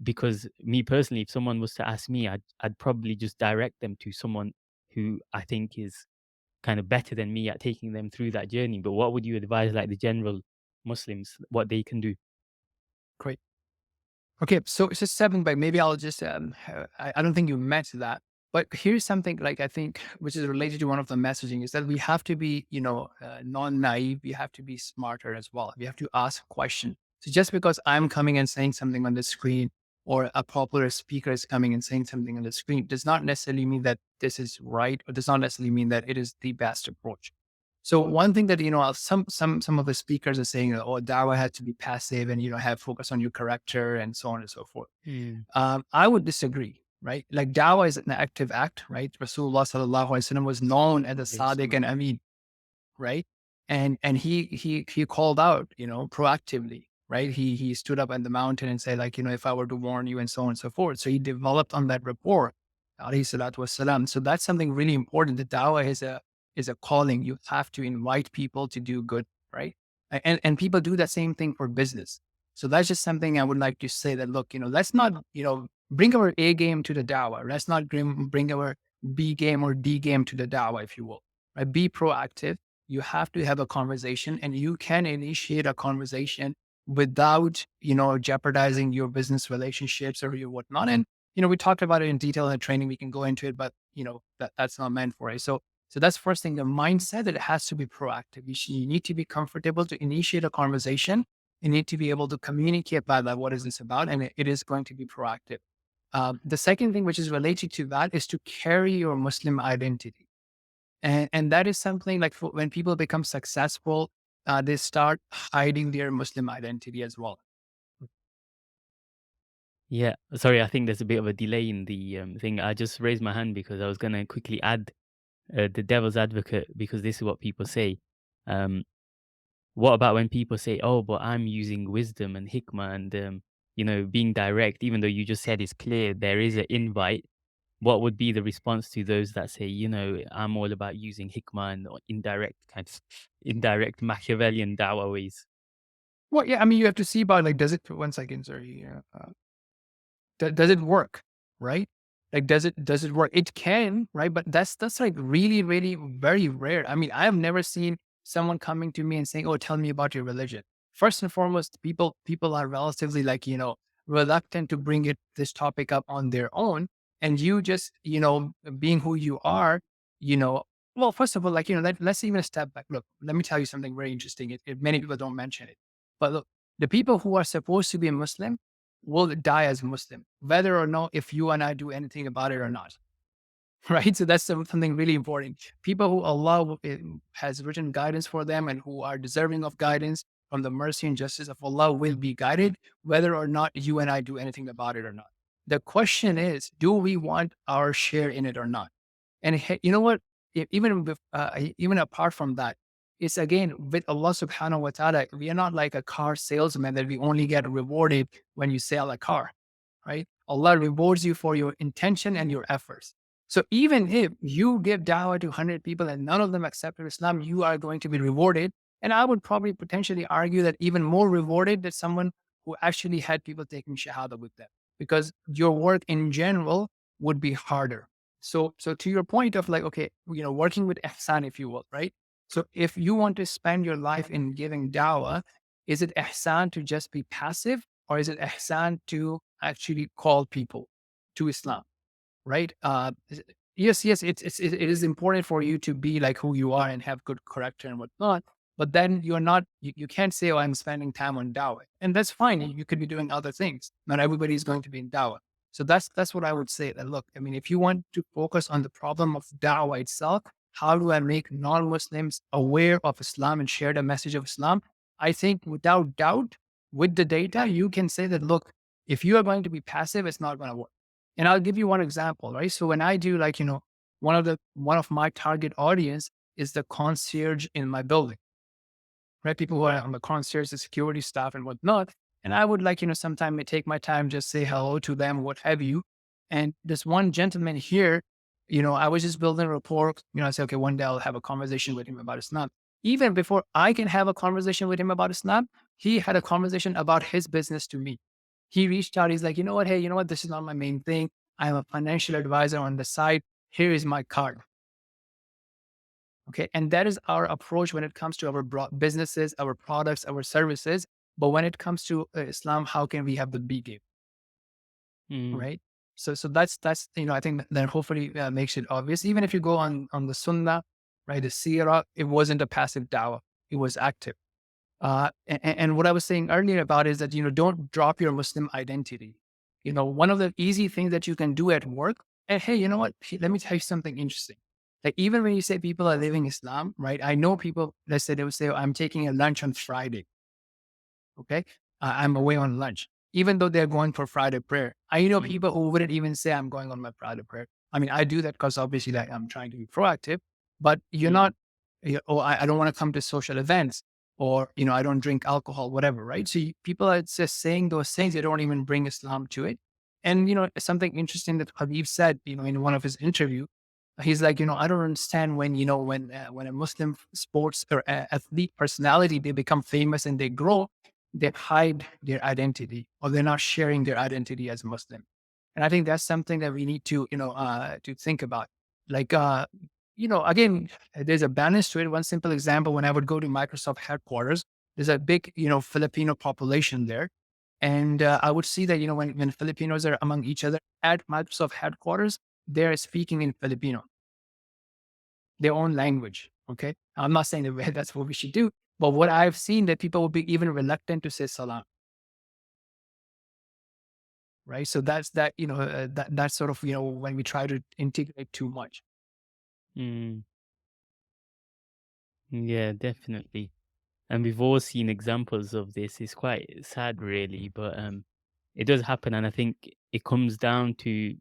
Because me personally, if someone was to ask me, I'd probably just direct them to someone who I think is kind of better than me at taking them through that journey. But what would you advise, like the general Muslims, what they can do? Great. Okay, so it's just seven, but maybe I'll just, I don't think you meant that. But here's something like I think which is related to one of the messaging is that we have to be, non-naive. We have to be smarter as well. We have to ask questions. So just because I'm coming and saying something on the screen or a popular speaker is coming and saying something on the screen does not necessarily mean that this is right or does not necessarily mean that it is the best approach. So one thing that some of the speakers are saying, oh, dawah had to be passive and have focus on your character and so on and so forth. I would disagree, right? Like dawah is an active act, right? Rasulullah sallallahu alaihi wasallam was known as the Sadiq and Amin, right? And he called out, proactively, right? He stood up on the mountain and said, like, if I were to warn you and so on and so forth. So he developed on that rapport, alayhi salatu wasalam. So that's something really important. The dawah is a calling. You have to invite people to do good, right? And people do that same thing for business. So that's just something I would like to say that, look, let's not, bring our A game to the dawah. Let's not bring our B game or D game to the dawah, if you will, right? Be proactive. You have to have a conversation and you can initiate a conversation without, jeopardizing your business relationships or your whatnot. And, we talked about it in detail in the training. We can go into it, but, that's not meant for it. So that's first thing, the mindset that it has to be proactive. You need to be comfortable to initiate a conversation. You need to be able to communicate about that. What is this about? And it is going to be proactive. The second thing, which is related to that, is to carry your Muslim identity. And that is something like when people become successful, they start hiding their Muslim identity as well. Yeah, sorry, I think there's a bit of a delay in the thing. I just raised my hand because I was going to quickly add the devil's advocate, because this is what people say. Um, what about when people say, "Oh, but I'm using wisdom and hikmah and being direct," even though you just said it's clear there is an invite? What would be the response to those that say, "I'm all about using hikmah and indirect kind of indirect Machiavellian dawah ways"? Well, yeah, I mean, you have to see about like, does it, one second, sorry. Does it work, right? Like, does it work? It can, right? But that's like really, really very rare. I mean, I have never seen someone coming to me and saying, "Oh, tell me about your religion." First and foremost, people are relatively like, reluctant to bring this topic up on their own. And you just, being who you are, you know, well, first of all, like, let's even step back. Look, let me tell you something very interesting. Many people don't mention it, but look, the people who are supposed to be Muslim will die as Muslim, whether or not if you and I do anything about it or not. Right. So that's something really important. People who has written guidance for them and who are deserving of guidance from the mercy and justice of Allah will be guided, whether or not you and I do anything about it or not. The question is, do we want our share in it or not? And you know what? Even apart from that, it's again with Allah subhanahu wa ta'ala, we are not like a car salesman that we only get rewarded when you sell a car, right? Allah rewards you for your intention and your efforts. So even if you give dawah to 100 people and none of them accepted Islam, you are going to be rewarded. And I would probably potentially argue that even more rewarded than someone who actually had people taking Shahada with them, because your work in general would be harder. So to your point of like, okay, working with ihsan, if you will, right? So if you want to spend your life in giving dawah, is it ihsan to just be passive or is it ihsan to actually call people to Islam? Right? Yes, it is important for you to be like who you are and have good character and whatnot. But then you're not, you can't say, "Oh, I'm spending time on dawah," and that's fine. You could be doing other things. Not everybody is going to be in dawah. So that's what I would say. That look, I mean, if you want to focus on the problem of dawah itself, how do I make non-Muslims aware of Islam and share the message of Islam? I think without doubt, with the data, you can say that look, if you are going to be passive, it's not going to work. And I'll give you one example, right? So when I do like, one of my target audience is the concierge in my building. right? People who are on the concierge, the security staff and whatnot. And I would like, sometime take my time, just say hello to them, what have you. And this one gentleman here, I was just building a rapport. I said, okay, one day I'll have a conversation with him about Islam. Even before I can have a conversation with him about Islam, he had a conversation about his business to me. He reached out. He's like, you know what? Hey, you know what? This is not my main thing. I'm a financial advisor on the side. Here is my card. Okay. And that is our approach when it comes to our businesses, our products, our services. But when it comes to Islam, how can we have the B game? Mm, Right. So that's I think that hopefully makes it obvious. Even if you go on the Sunnah, right, the Sirah, it wasn't a passive dawah; it was active. And what I was saying earlier about is that don't drop your Muslim identity. One of the easy things that you can do at work. And hey, you know what? Let me tell you something interesting. Like even when you say people are living Islam, right? I know people. Let's say they would say, oh, "I'm taking a lunch on Friday." Okay. I'm away on lunch, even though they're going for Friday prayer. I know mm, people who wouldn't even say I'm going on my Friday prayer. I mean, I do that because obviously like, I'm trying to be proactive, but you're mm, not, oh, I don't want to come to social events or, I don't drink alcohol, whatever. Right. So people are just saying those things. They don't even bring Islam to it. And, something interesting that Habib said, in one of his interview, he's like, I don't understand when a Muslim sports or athlete personality, they become famous and they grow, they hide their identity or they're not sharing their identity as Muslim. And I think that's something that we need to think about. Like, again, there's a balance to it. One simple example, when I would go to Microsoft headquarters, there's a big, Filipino population there. And I would see that, when Filipinos are among each other at Microsoft headquarters, they're speaking in Filipino, their own language. Okay. I'm not saying that that's what we should do, but what I've seen that people will be even reluctant to say salam. Right. So that's that, that's sort of, when we try to integrate too much. mm. Yeah, definitely. And we've all seen examples of this. It's quite sad, really, but it does happen. And I think it comes down to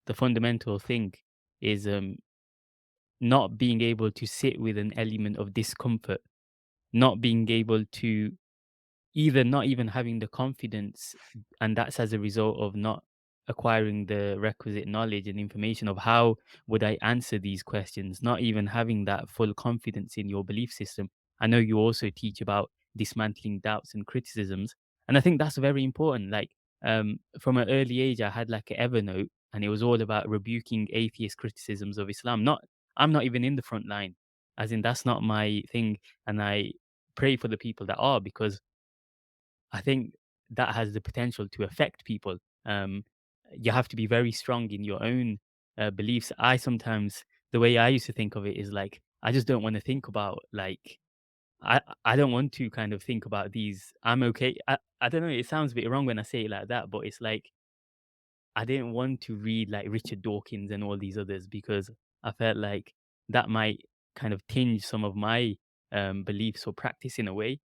the fundamental thing is not being able to sit with an element of discomfort, not being able to either not even having the confidence, and that's as a result of not acquiring the requisite knowledge and information of how would I answer these questions, not even having that full confidence in your belief system. I know you also teach about dismantling doubts and criticisms, and I think that's very important. Like from an early age, I had like an Evernote, and it was all about rebuking atheist criticisms of Islam. Not, I'm not even in the front line, as in that's not my thing, and I pray for the people that are, because I think that has the potential to affect people. Um, you have to be very strong in your own beliefs. I sometimes, the way I used to think of it is like, I just don't want to think about like, I don't want to kind of think about these. I'm okay. I don't know. It sounds a bit wrong when I say it like that, but it's like I didn't want to read like Richard Dawkins and all these others because I felt like that might kind of tinge some of my beliefs or practice in a way.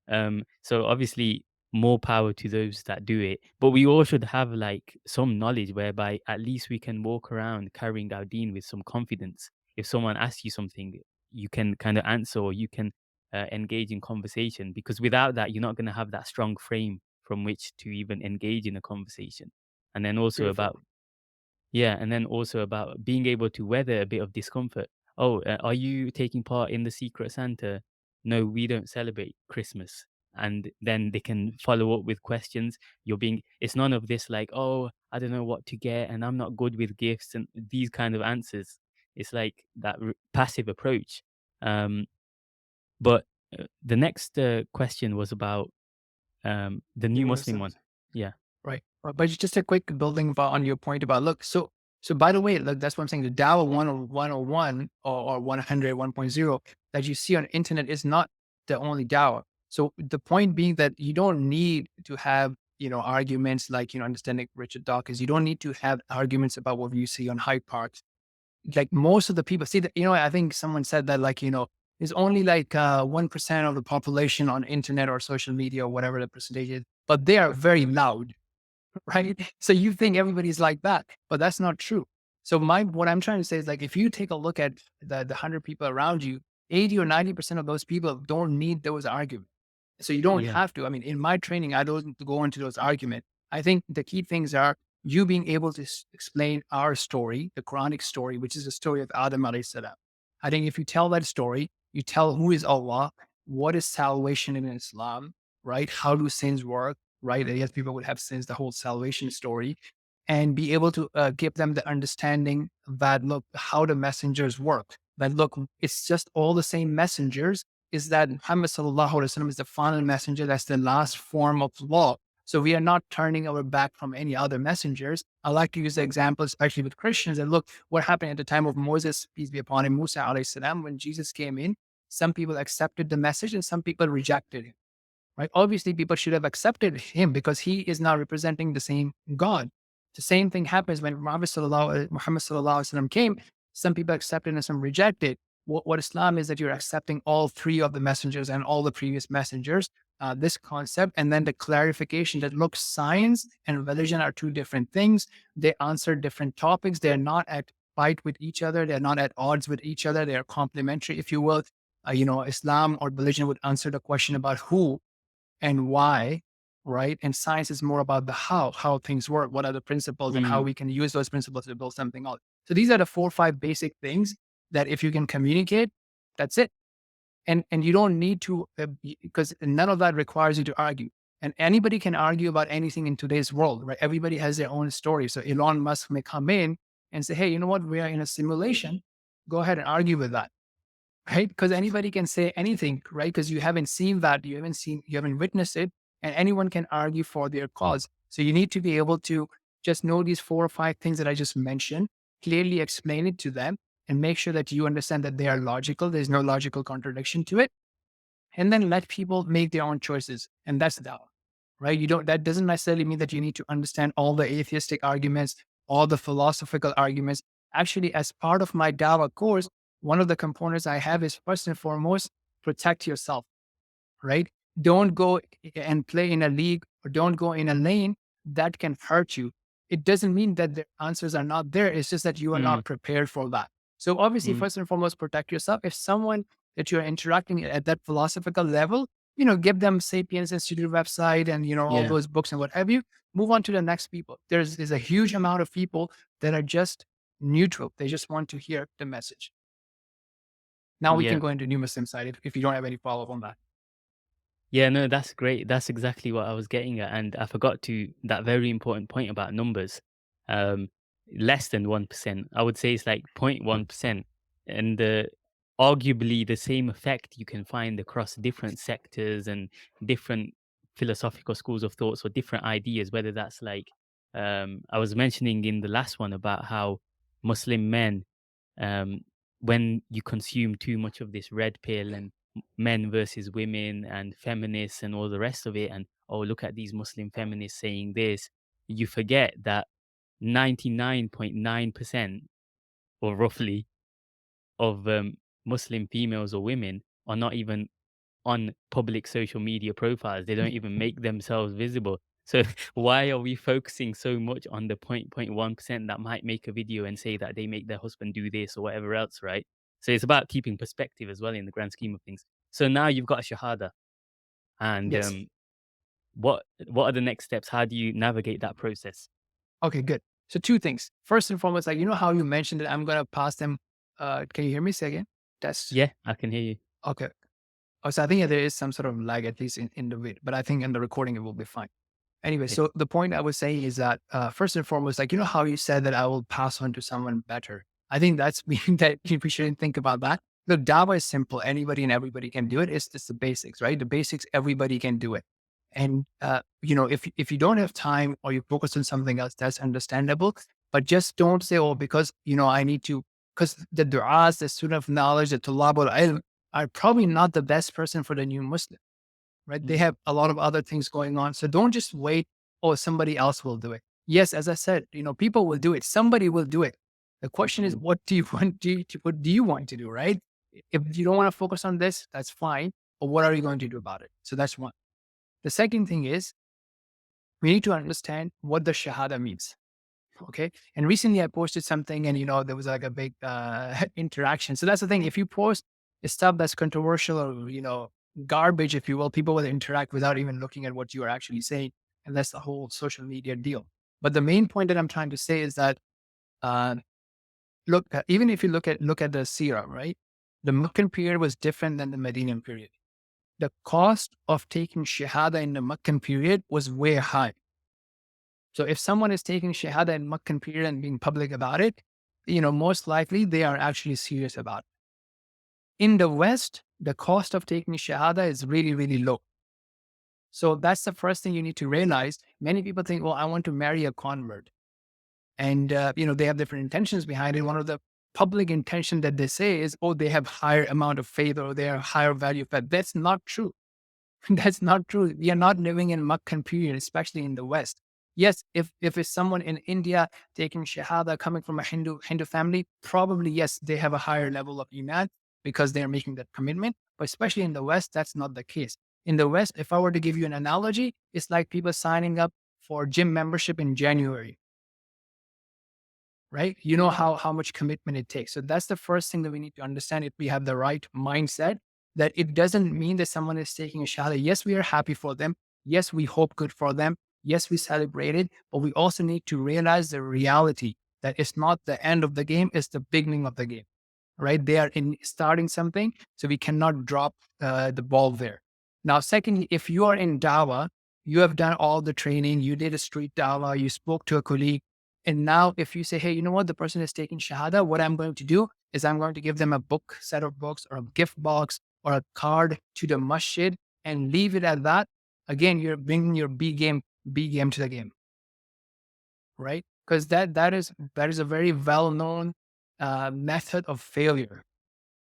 So obviously, more power to those that do it. But we all should have like some knowledge whereby at least we can walk around carrying our deen with some confidence. If someone asks you something, you can kind of answer or you can engage in conversation, because without that, you're not going to have that strong frame from which to even engage in a conversation. And then also Beautiful. about, yeah, and then also about being able to weather a bit of discomfort. Oh, are you taking part in the Secret Santa? No, we don't celebrate Christmas. And then they can follow up with questions. It's none of this like, oh, I don't know what to get and I'm not good with gifts and these kind of answers. It's like that passive approach. Um, but the next question was about the new New Muslim one. Muslims. Yeah. Right. But just a quick building on your point about look. So by the way, look, that's what I'm saying. The Dawah 101 or 100, 1.0 that you see on internet is not the only Dawah. So the point being that you don't need to have, arguments like, understanding Richard Dawkins. You don't need to have arguments about what you see on Hyde Park. Like most of the people see that, I think someone said that like, there's only like 1% of the population on internet or social media or whatever the percentage is, but they are very loud, right? So you think everybody's like that, but that's not true. So what I'm trying to say is like, if you take a look at the 100 people around you, 80 or 90% of those people don't need those arguments. So you don't Yeah. have to. I mean, in my training, I don't go into those arguments. I think the key things are you being able to explain our story, the Quranic story, which is the story of Adam alayhi salam. I think if you tell that story, you tell who is Allah, what is salvation in Islam, right? How do sins work, right? And yes, people would have sins, the whole salvation story, and be able to give them the understanding that, look, how the messengers work. That, look, it's just all the same messengers, is that Muhammad sallallahu alaihi wasallam is the final messenger. That's the last form of law. So we are not turning our back from any other messengers. I like to use the example, especially with Christians, and look what happened at the time of Moses, peace be upon him, Musa alayhi salam, when Jesus came in. Some people accepted the message and some people rejected him. Right? Obviously, people should have accepted him because he is now representing the same God. The same thing happens when Muhammad sallallahu alaihi wasallam came. Some people accepted and some rejected. What Islam is that you're accepting all three of the messengers and all the previous messengers. This concept, and then the clarification that, look, science and religion are two different things. They answer different topics. They're not at fight with each other. They're not at odds with each other. They are complementary, if you will. Islam or religion would answer the question about who and why, right? And science is more about the how things work, what are the principles, and how Mm. we can use those principles to build something out. So these are the 4 or 5 basic things that if you can communicate, that's it. And you don't need to, because none of that requires you to argue. And anybody can argue about anything in today's world, right? Everybody has their own story. So Elon Musk may come in and say, hey, you know what? We are in a simulation. Go ahead and argue with that, right? Because anybody can say anything, right? Because you haven't seen that, you haven't witnessed it, and anyone can argue for their cause. So you need to be able to just know these 4 or 5 things that I just mentioned, clearly explain it to them, and make sure that you understand that they are logical. There's no logical contradiction to it, and then let people make their own choices. And that's Dawah, right? That doesn't necessarily mean that you need to understand all the atheistic arguments, all the philosophical arguments. Actually, as part of my Dawah course, one of the components I have is, first and foremost, protect yourself, right? Don't go and play in a league, or don't go in a lane that can hurt you. It doesn't mean that the answers are not there. It's just that you are Mm. not prepared for that. So obviously, Mm. first and foremost, protect yourself. If someone that you're interacting at that philosophical level, give them Sapiens Institute website and, all Yeah. those books and what have you. Move on to the next people. There's a huge amount of people that are just neutral. They just want to hear the message. Now we can Yeah. go into new Muslim side if you don't have any follow up on that. Yeah, no, that's great. That's exactly what I was getting at. And I forgot to that very important point about numbers. Um, Less than 1%. I would say it's like 0.1%. And arguably the same effect you can find across different sectors and different philosophical schools of thoughts or different ideas, whether that's like I was mentioning in the last one about how Muslim men, um, when you consume too much of this red pill and men versus women and feminists and all the rest of it, and oh, look at these Muslim feminists saying this, you forget that 99.9% or roughly of Muslim females or women are not even on public social media profiles. They don't even make themselves visible. So why are we focusing so much on the 0.1% that might make a video and say that they make their husband do this or whatever else, right? So it's about keeping perspective as well in the grand scheme of things. So now you've got a Shahada, and Yes. what are the next steps? How do you navigate that process? Okay, good. So 2 things. First and foremost, like, how you mentioned that I'm gonna pass them. Can you hear me? Say again. Test. Yeah, I can hear you. Okay. Oh, so I think, yeah, there is some sort of lag, at least in the video, but I think in the recording it will be fine. Anyway, Okay. so the point I was saying is that first and foremost, like, how you said that I will pass on to someone better. I think that's meaning that we shouldn't think about that. The Dawah is simple. Anybody and everybody can do it. It's the basics, right? The basics, everybody can do it. And if you don't have time or you focus on something else, that's understandable. But just don't say, oh, because I need to, because the du'as, the student of knowledge, the tulab al-ilm are probably not the best person for the new Muslim, right? They Mm, have a lot of other things going on. So don't just wait, oh, somebody else will do it. Yes, as I said, people will do it. Somebody will do it. The question is, mm, what do you want what do you want to do, right? If you don't want to focus on this, that's fine. But what are you going to do about it? So that's one. The second thing is we need to understand what the Shahada means. Okay. And recently I posted something and, there was like a big interaction. So that's the thing. If you post stuff that's controversial or, garbage, if you will, people will interact without even looking at what you are actually saying. And that's the whole social media deal. But the main point that I'm trying to say is that, uh, look, even if you look at the Sira, right? The Meccan period was different than the Medinian period. The cost of taking Shahada in the Meccan period was way high. So if someone is taking Shahada in Meccan period and being public about it, most likely they are actually serious about it. In the West, the cost of taking Shahada is really, really low. So that's the first thing you need to realize. Many people think, well, I want to marry a convert. And, they have different intentions behind it. One of the public intention that they say is, oh, they have higher amount of faith or they are higher value of faith. That's not true. That's not true. We are not living in Meccan period, especially in the West. Yes, if it's someone in India taking Shahada coming from a Hindu family, probably yes, they have a higher level of iman because they are making that commitment. But especially in the West, that's not the case. In the West, if I were to give you an analogy, it's like people signing up for gym membership in January, right? You know how much commitment it takes. So that's the first thing that we need to understand if we have the right mindset, that it doesn't mean that someone is taking a shahada. Yes, we are happy for them. Yes, we hope good for them. Yes, we celebrate it, but we also need to realize the reality that it's not the end of the game, it's the beginning of the game, right? They are in starting something, so we cannot drop the ball there. Now, secondly, if you are in Dawah, you have done all the training, you did a street Dawah, you spoke to a colleague, and now if you say, hey, you know what, the person is taking Shahada, what I'm going to do is I'm going to give them a book, set of books, or a gift box, or a card to the masjid and leave it at that. Again, you're bringing your B game to the game, right? Because that is a very well-known method of failure.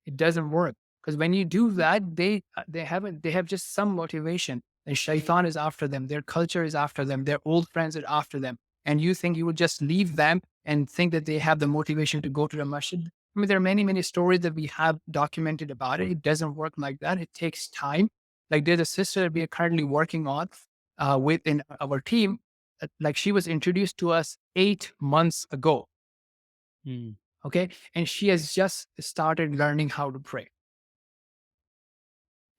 It doesn't work because when you do that, they have just some motivation. And shaitan is after them. Their culture is after them. Their old friends are after them. And you think you would just leave them and think that they have the motivation to go to the masjid. I mean, there are many, many stories that we have documented about it. It doesn't work like that. It takes time. Like there's a sister that we are currently working on within our team. Like she was introduced to us 8 months ago. Mm. Okay. And she has just started learning how to pray.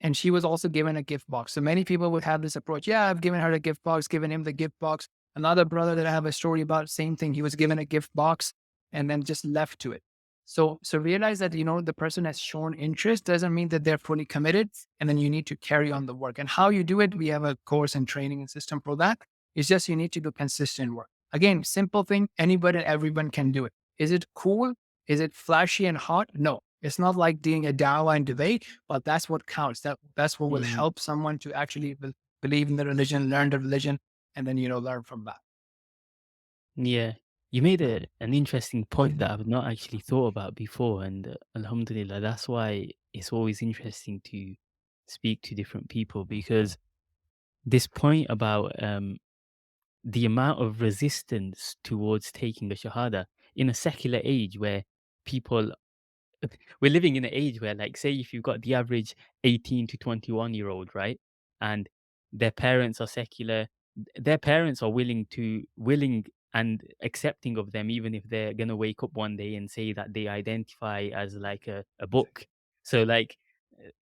And she was also given a gift box. So many people would have this approach. Yeah, I've given her a gift box, given him the gift box. Another brother that I have a story about, same thing. He was given a gift box and then just left to it. So realize that, the person has shown interest doesn't mean that they're fully committed. And then you need to carry on the work. And how you do it, we have a course and training and system for that. It's just you need to do consistent work. Again, simple thing, anybody and everyone can do it. Is it cool? Is it flashy and hot? No. It's not like doing a dawah and debate, but that's what counts. That's what will Mm. help someone to actually believe in the religion, learn the religion, and then, learn from that. Yeah. You made an interesting point that I've not actually thought about before. And Alhamdulillah, that's why it's always interesting to speak to different people, because this point about the amount of resistance towards taking the Shahada in a secular age where people we're living in an age where, like, say if you've got the average 18 to 21-year-old, right? And their parents are secular, their parents are willing and accepting of them, even if they're gonna wake up one day and say that they identify as like a book. So like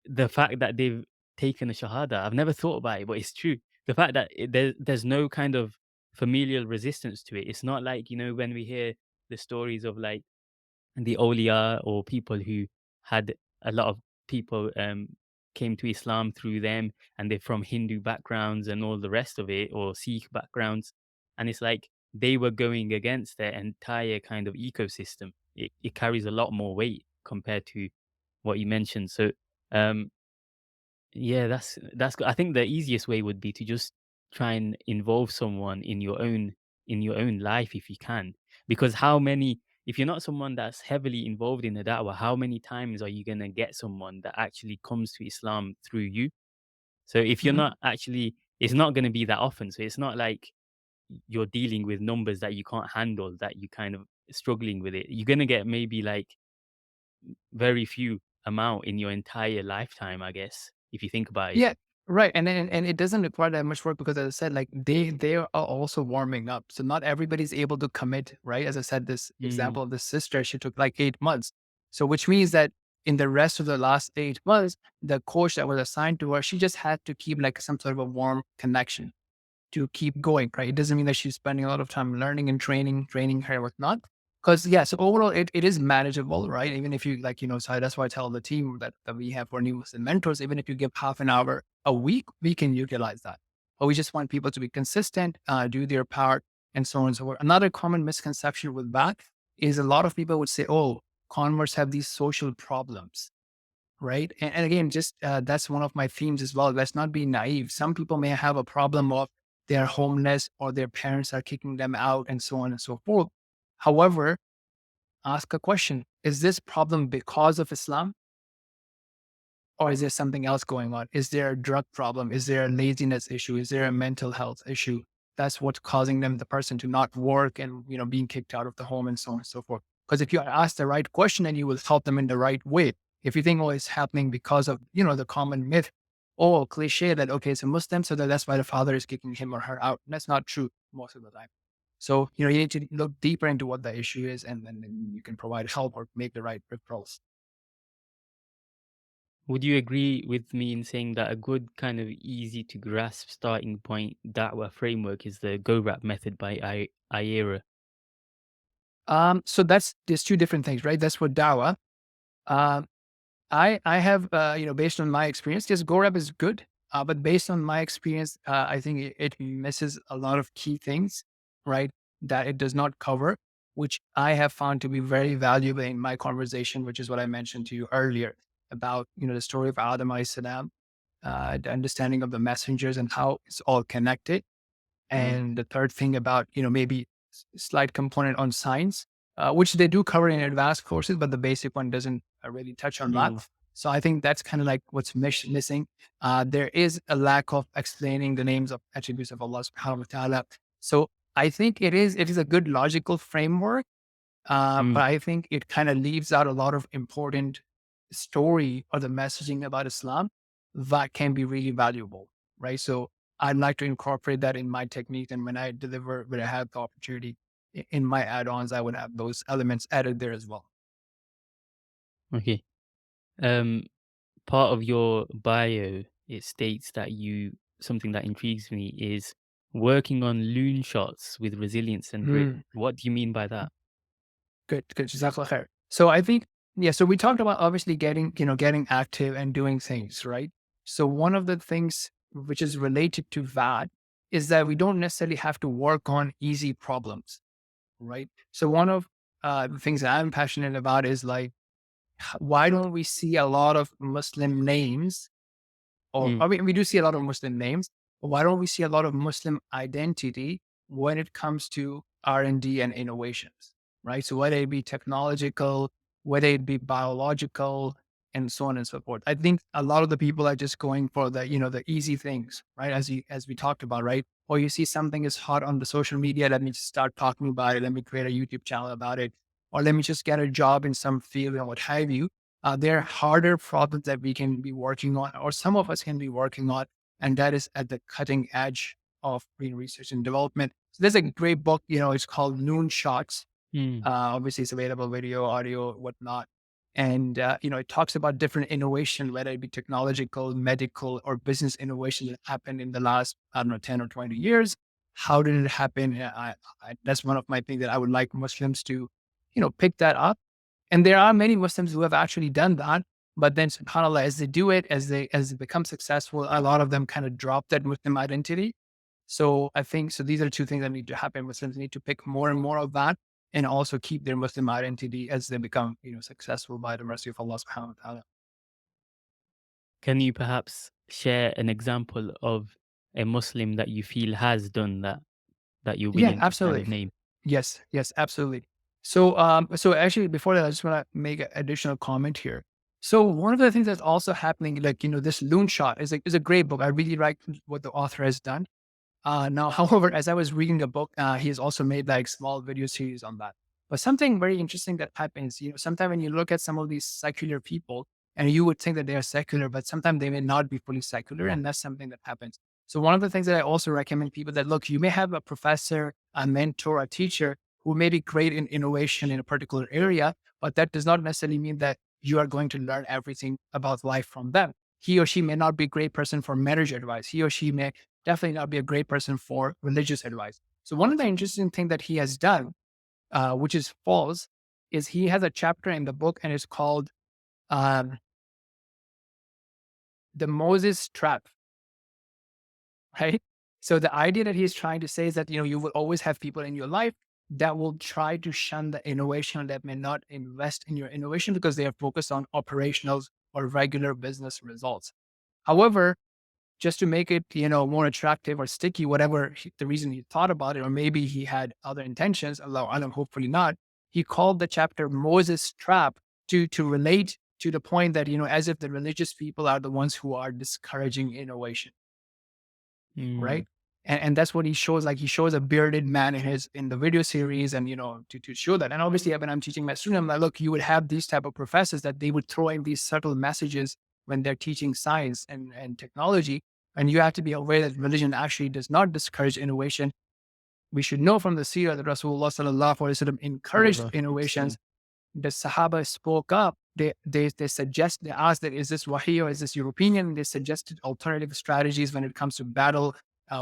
the fact that they've taken a Shahada, I've never thought about it, but it's true. The fact that there's no kind of familial resistance to it. It's not like, when we hear the stories of like the awliya or people who had a lot of people came to Islam through them, and they're from Hindu backgrounds and all the rest of it, or Sikh backgrounds. And it's like they were going against their entire kind of ecosystem. It carries a lot more weight compared to what you mentioned. So um, yeah, that's good. I think the easiest way would be to just try and involve someone in your own life if you can. Because how many if you're not someone that's heavily involved in the da'wah, how many times are you gonna get someone that actually comes to Islam through you? So if you're Mhm. not actually it's not gonna be that often. So it's not like you're dealing with numbers that you can't handle, that you kind of struggling with it. You're gonna get maybe like very few amount in your entire lifetime, I guess, if you think about it. Yeah, right. And it doesn't require that much work because, as I said, like they are also warming up. So not everybody's able to commit, right? As I said, this Mm, example of the sister, she took like 8 months. So which means that in the rest of the last 8 months, the coach that was assigned to her, she just had to keep like some sort of a warm connection to keep going, right? It doesn't mean that she's spending a lot of time learning and training her and whatnot. Because yeah, so overall it is manageable, right? Even if you like, so that's why I tell the team that we have for new Muslim mentors, even if you give half an hour a week, we can utilize that. But we just want people to be consistent, do their part, and so on and so forth. Another common misconception with that is a lot of people would say, oh, converts have these social problems, right? And again, just that's one of my themes as well. Let's not be naive. Some people may have a problem of they're homeless or their parents are kicking them out and so on and so forth. However, ask a question. Is this problem because of Islam? Or is there something else going on? Is there a drug problem? Is there a laziness issue? Is there a mental health issue? That's what's causing the person to not work and, being kicked out of the home and so on and so forth. Because if you ask the right question, then you will help them in the right way. If you think, oh, it's happening because of, the common myth, or cliche that, okay, it's a Muslim, so that's why the father is kicking him or her out. That's not true most of the time. So, you need to look deeper into what the issue is, and then you can provide help or make the right referrals. Would you agree with me in saying that a good kind of easy to grasp starting point Dawah framework is the GoRap method by IERA? So there's two different things, right? That's what Dawah. Um, I have, based on my experience, yes, GoRap is good. But based on my experience, I think it misses a lot of key things, right? That it does not cover, which I have found to be very valuable in my conversation, which is what I mentioned to you earlier about, the story of Adam alayhi salam, the understanding of the messengers and how it's all connected. And the third thing about, maybe slight component on science, which they do cover in advanced courses, but the basic one doesn't really touch on that. So I think that's kind of like what's missing. There is a lack of explaining the names of attributes of Allah subhanahu wa ta'ala. So I think it is a good logical framework, but I think it kind of leaves out a lot of important story or the messaging about Islam that can be really valuable, right? So I'd like to incorporate that in my technique. And when I have the opportunity in my add-ons, I would have those elements added there as well. Okay. Um, Part of your bio, it states that something that intrigues me is working on loon shots with resilience and grit. Mm, What do you mean by that? good. Jazakallah khair. So I think, yeah, so we talked about obviously getting active and doing things, right? So one of the things which is related to that is that we don't necessarily have to work on easy problems, right? So one of the things that I'm passionate about is like, why don't we see a lot of Muslim names, or Mm, I mean, we do see a lot of Muslim names, but why don't we see a lot of Muslim identity when it comes to R&D and innovations, right? So whether it be technological, whether it be biological, and so on and so forth. I think a lot of the people are just going for the easy things, right? As we talked about, right? Or you see something is hot on the social media, let me just start talking about it. Let me create a YouTube channel about it, or let me just get a job in some field and what have you. There are harder problems that we can be working on, or some of us can be working on, and that is at the cutting edge of research and development. So there's a great book, it's called Loon Shots. mm, Obviously, it's available video, audio, whatnot. And, it talks about different innovation, whether it be technological, medical, or business innovation that happened in the last, I don't know, 10 or 20 years. How did it happen? That's one of my things that I would like Muslims to, pick that up. And there are many Muslims who have actually done that. But then, subhanAllah, as they do it, as they become successful, a lot of them kind of drop that Muslim identity. So I think, so these are two things that need to happen. Muslims need to pick more and more of that, and also keep their Muslim identity as they become, successful by the mercy of Allah subhanahu wa ta'ala. Can you perhaps share an example of a Muslim that you feel has done that, that you're Yeah, willing to kind of absolutely. name? Yes, absolutely. So actually, before that, I just want to make an additional comment here. So one of the things that's also happening, like, this Loon Shot is a great book. I really like what the author has done. Now, however, as I was reading the book, he has also made like small video series on that. But something very interesting that happens, sometimes when you look at some of these secular people, and you would think that they are secular, but sometimes they may not be fully secular, and that's something that happens. So one of the things that I also recommend people that look, you may have a professor, a mentor, a teacher who may be great in innovation in a particular area, but that does not necessarily mean that you are going to learn everything about life from them. He or she may not be a great person for marriage advice. He or she may definitely not be a great person for religious advice. So one of the interesting things that he has done, which is false, is he has a chapter in the book and it's called um, the Moses trap, right? So the idea that he's trying to say is that, you will always have people in your life that will try to shun the innovation, that may not invest in your innovation because they are focused on operational or regular business results. However, just to make it, more attractive or sticky, whatever the reason he thought about it, or maybe he had other intentions, Allahu alam, hopefully not, he called the chapter Moses trap to relate to the point that, as if the religious people are the ones who are discouraging innovation, Mm. right? And that's what he shows. Like, he shows a bearded man in the video series, and to show that. And obviously, when I'm teaching my student, I'm like, look, you would have these type of professors that they would throw in these subtle messages when they're teaching science and technology. And you have to be aware that religion actually does not discourage innovation. We should know from the seerah that Rasulullah sallallahu alaihi wasallam encouraged Sallallahu Alaihi innovations. Wasallam. The Sahaba spoke up. They asked that, is this wahi or is this your opinion? They suggested alternative strategies when it comes to battle,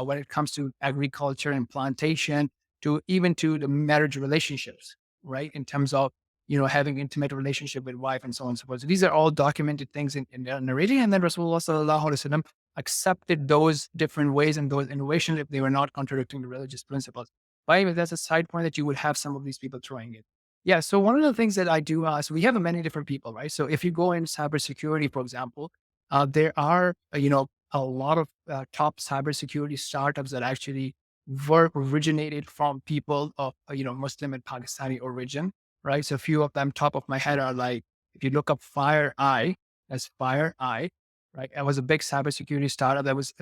when it comes to agriculture and plantation, to even to the marriage relationships, right? In terms of, having intimate relationship with wife and so on and so forth. So these are all documented things in their narrating. And then Rasulullah sallallahu alaihi wasallam accepted those different ways and those innovations if they were not contradicting the religious principles. By the way, that's a side point that you would have some of these people throwing it. Yeah. So one of the things that I do, so we have many different people, right? So if you go in cybersecurity, for example, there are, a lot of top cybersecurity startups that actually were originated from people of, Muslim and Pakistani origin, right? So a few of them top of my head are like, if you look up FireEye, that's FireEye, right? It was a big cybersecurity startup that was,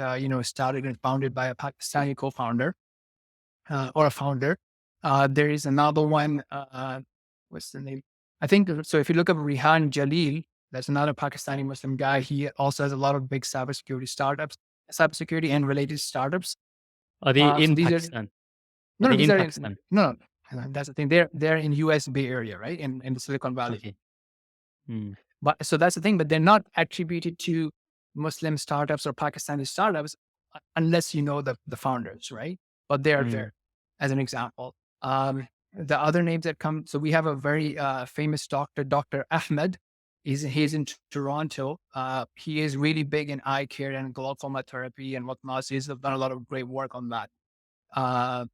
started and founded by a Pakistani co-founder or a founder. There is another one. What's the name? I think so. If you look up Rihan Jalil, that's another Pakistani Muslim guy. He also has a lot of big cybersecurity startups, cybersecurity and related startups. Are they So in these are Pakistan? Are no, no, they these in are in, Pakistan? no, no. That's the thing. They're in US Bay Area, right? In the Silicon Valley. Okay. Mm. But so that's the thing, but they're not attributed to Muslim startups or Pakistani startups unless you know the founders, right? But they are Mm. there as an example. The other names that come, so we have a very famous doctor, Dr. Ahmed. He's in Toronto. He is really big in eye care and glaucoma therapy and whatnot. So he's done a lot of great work on that. Uh,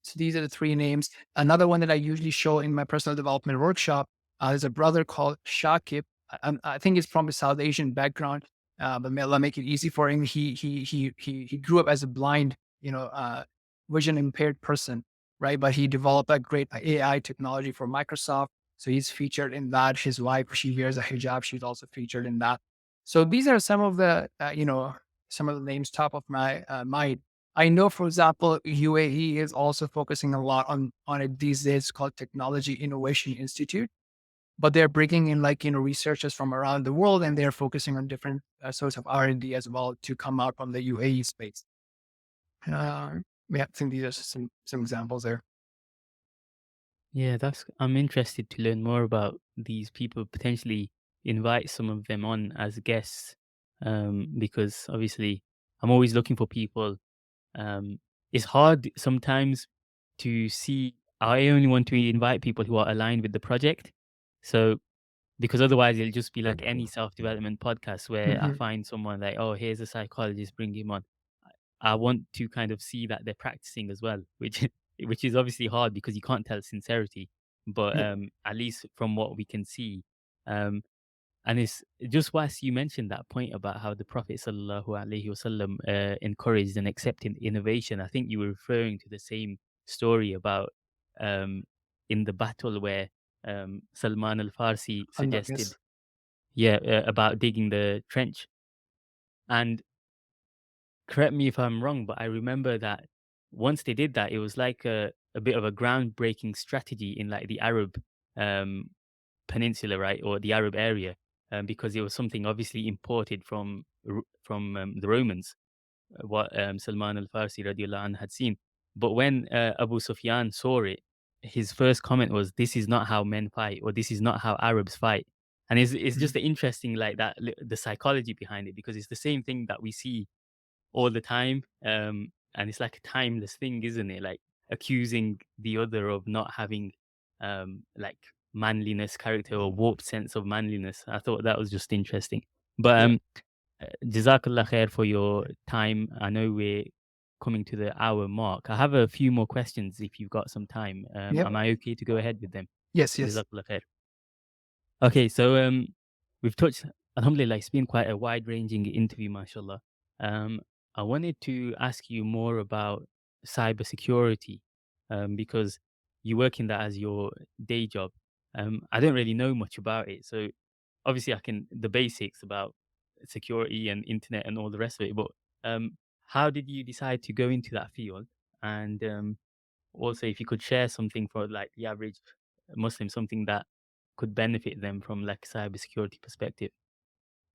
so these are the three names. Another one that I usually show in my personal development workshop is a brother called Shakib. I think he's from a South Asian background, but may Allah make it easy for him. He grew up as a blind, vision impaired person, right? But he developed a great AI technology for Microsoft. So he's featured in that. His wife, she wears a hijab. She's also featured in that. So these are some of the, some of the names top of my mind. I know, for example, UAE is also focusing a lot on it these days, called Technology Innovation Institute, but they're bringing in researchers from around the world, and they're focusing on different sorts of R&D as well to come out from the UAE space. Yeah, I think these are some examples there. Yeah, I'm interested to learn more about these people, potentially invite some of them on as guests. Because obviously I'm always looking for people. It's hard sometimes to see. I only want to invite people who are aligned with the project. So because otherwise it'll just be like any self-development podcast where I Mhm. find someone like, oh, here's a psychologist, bring him on. I want to kind of see that they're practicing as well, which which is obviously hard because you can't tell sincerity. But Yeah, at least from what we can see, um, and it's just whilst you mentioned that point about how the Prophet sallallahu alaihi wasallam encouraged and accepted innovation, I think you were referring to the same story about um, in the battle where Salman al Farsi suggested, yes. yeah, about digging the trench. And correct me if I'm wrong, but I remember that once they did that, it was like a bit of a groundbreaking strategy in like the Arab um, peninsula, right, or the Arab area, because it was something obviously imported from the Romans, what Salman al Farsi radiallahu anh had seen. But when Abu Sufyan saw it, his first comment was, "This is not how men fight, or this is not how Arabs fight." And it's Mhm. just interesting, like that, the psychology behind it, because it's the same thing that we see all the time. And it's like a timeless thing, isn't it? Like accusing the other of not having like manliness, character, or warped sense of manliness. I thought that was just interesting. But Yeah. Jazakallah khair for your time. I know we're coming to the hour mark. I have a few more questions if you've got some time. Yep. Am I okay to go ahead with them? Yes. Yes. Jazakallah khair. Okay, so we've touched, alhamdulillah, it's been quite a wide ranging interview, mashallah. Um, I wanted to ask you more about cybersecurity because you work in that as your day job. I don't really know much about it. So obviously, I can, the basics about security and internet and all the rest of it. But how did you decide to go into that field? And also, if you could share something for like the average Muslim, something that could benefit them from like cybersecurity perspective.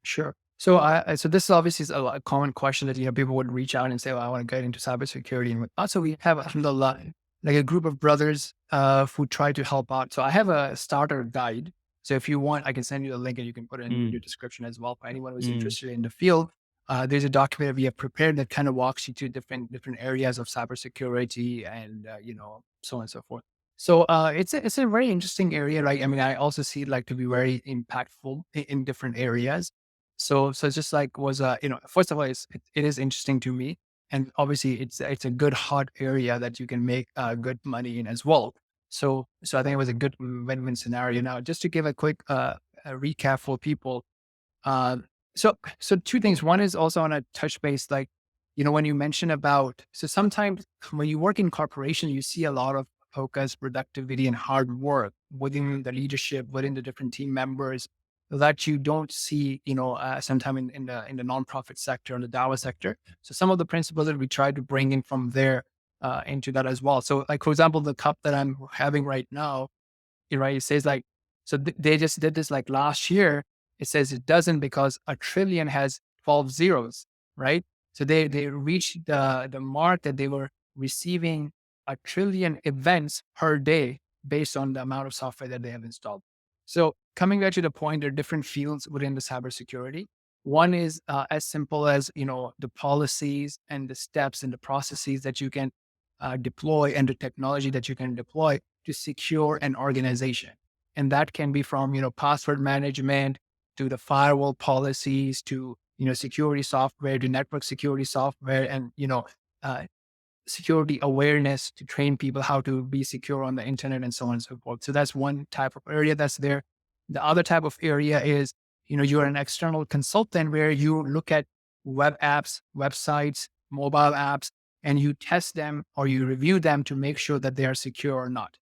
Sure. So so this obviously is a common question that people would reach out and say, "Well, I want to get into cybersecurity." And also, we have alhamdulillah like a group of brothers who try to help out. So I have a starter guide. So if you want, I can send you the link and you can put it in the video Mm, description as well for anyone who's mm, interested in the field. There's a document that we have prepared that kind of walks you through different areas of cybersecurity and so on and so forth. So it's a very interesting area, right? I mean, I also see it like to be very impactful in different areas. So it's just like was first of all, it is interesting to me, and obviously it's a good hot area that you can make good money in as well. So I think it was a good win-win scenario. Now, just to give a quick a recap for people, uh, so two things. One is also on a touch base, like, when you mention about, so sometimes when you work in corporation, you see a lot of focus, productivity, and hard work within the leadership, within the different team members that you don't see, sometime in the nonprofit sector and the Dawah sector. So some of the principles that we try to bring in from there into that as well. So like, for example, the cup that I'm having right now, right? It says like, so they just did this like last year. It says it doesn't because a trillion has 12 zeros, right? So they reached the mark that they were receiving a trillion events per day based on the amount of software that they have installed. So coming back to the point, there are different fields within the cybersecurity. One is as simple as the policies and the steps and the processes that you can deploy and the technology that you can deploy to secure an organization. And that can be from, password management to the firewall policies to, security software to network security software and, uh, security awareness to train people how to be secure on the internet and so on and so forth. So that's one type of area that's there. The other type of area is, you're an external consultant where you look at web apps, websites, mobile apps, and you test them or you review them to make sure that they are secure or not.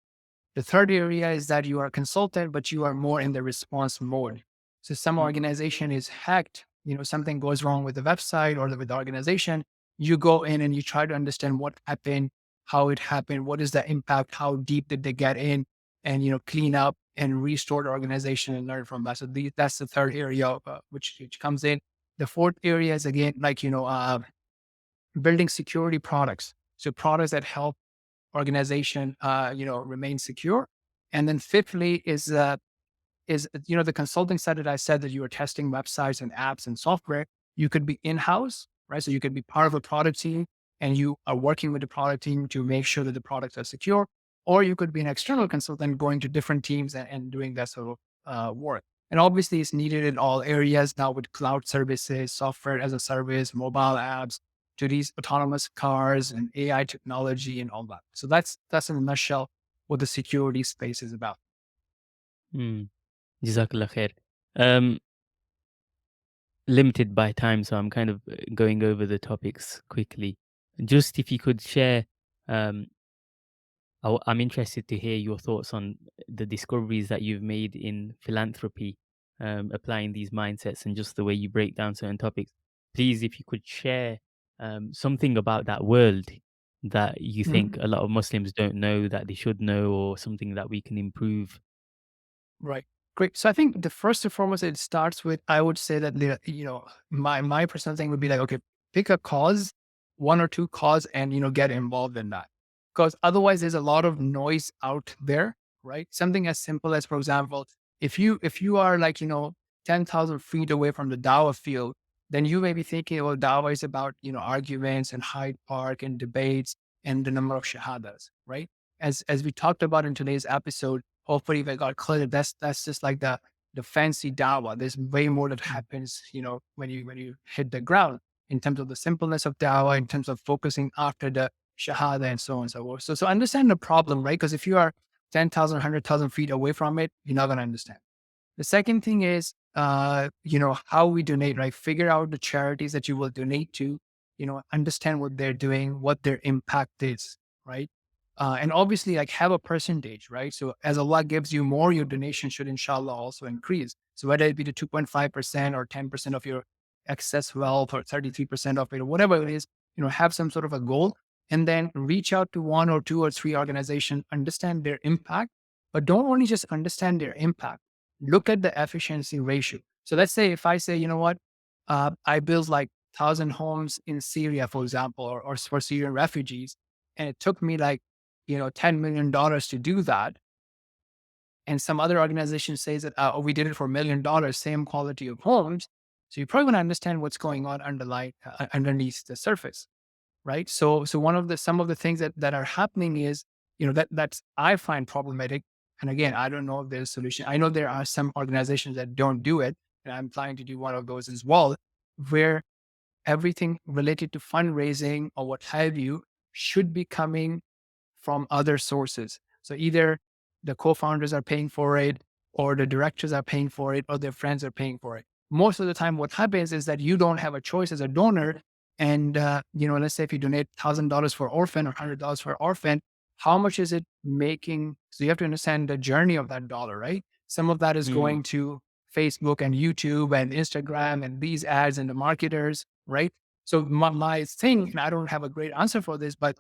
The third area is that you are a consultant, but you are more in the response mode. So some mm, organization is hacked, something goes wrong with the website or with the organization. You go in and you try to understand what happened, how it happened, what is the impact, how deep did they get in, and clean up and restore the organization and learn from that. So that's the third area which comes in. The fourth area is again like building security products. So products that help organization, remain secure. And then fifthly is the consulting side that I said that you are testing websites and apps and software. You could be in-house, right? So you could be part of a product team and you are working with the product team to make sure that the products are secure. Or you could be an external consultant going to different teams and doing that sort of work. And obviously it's needed in all areas now with cloud services, software as a service, mobile apps, to these autonomous cars and AI technology and all that. So that's in a nutshell what the security space is about. mm. Jazakallah khair. Um, Limited by time, so I'm kind of going over the topics quickly. Just if you could share, um, I'm interested to hear your thoughts on the discoveries that you've made in philanthropy, applying these mindsets and just the way you break down certain topics. Please, if you could share something about that world that you think Mhm. a lot of Muslims don't know that they should know, or something that we can improve. Right. Great. So I think the first and foremost, it starts with, I would say that my personal thing would be like, okay, pick a cause, one or two cause, and get involved in that. Because otherwise there's a lot of noise out there, right? Something as simple as, for example, If you are like, 10,000 feet away from the Dawah field, then you may be thinking, well, Dawah is about, arguments and Hyde Park and debates and the number of Shahadas, right? As we talked about in today's episode, hopefully if I got clear, that's just like the fancy Dawah. There's way more that happens, when you hit the ground in terms of the simpleness of Dawah, in terms of focusing after the Shahada and so on and so forth. So understand the problem, right? Because if you are 10,000, 100,000 feet away from it, you're not going to understand. The second thing is, how we donate, right? Figure out the charities that you will donate to, understand what they're doing, what their impact is, right? And obviously, like, have a percentage, right? So as Allah gives you more, your donation should, inshallah, also increase. So whether it be the 2.5% or 10% of your excess wealth or 33% of it, or whatever it is, have some sort of a goal, and then reach out to one or two or three organizations, understand their impact, but don't only just understand their impact, look at the efficiency ratio. So let's say if I say, I built like 1,000 homes in Syria, for example, or for Syrian refugees, and it took me like, $10 million to do that. And some other organization says that, oh, we did it for $1 million, same quality of homes. So you probably want to understand what's going on underneath the surface, right? So some of the things that are happening is, that's I find problematic. And again, I don't know if there's a solution. I know there are some organizations that don't do it, and I'm planning to do one of those as well, where everything related to fundraising or what have you should be coming from other sources. So either the co-founders are paying for it, or the directors are paying for it, or their friends are paying for it. Most of the time, what happens is that you don't have a choice as a donor. And, let's say if you donate $1,000 for orphan or $100 for orphan, how much is it making? So you have to understand the journey of that dollar, right? Some of that is Mm, going to Facebook and YouTube and Instagram and these ads and the marketers, right? So my thing, and I don't have a great answer for this, but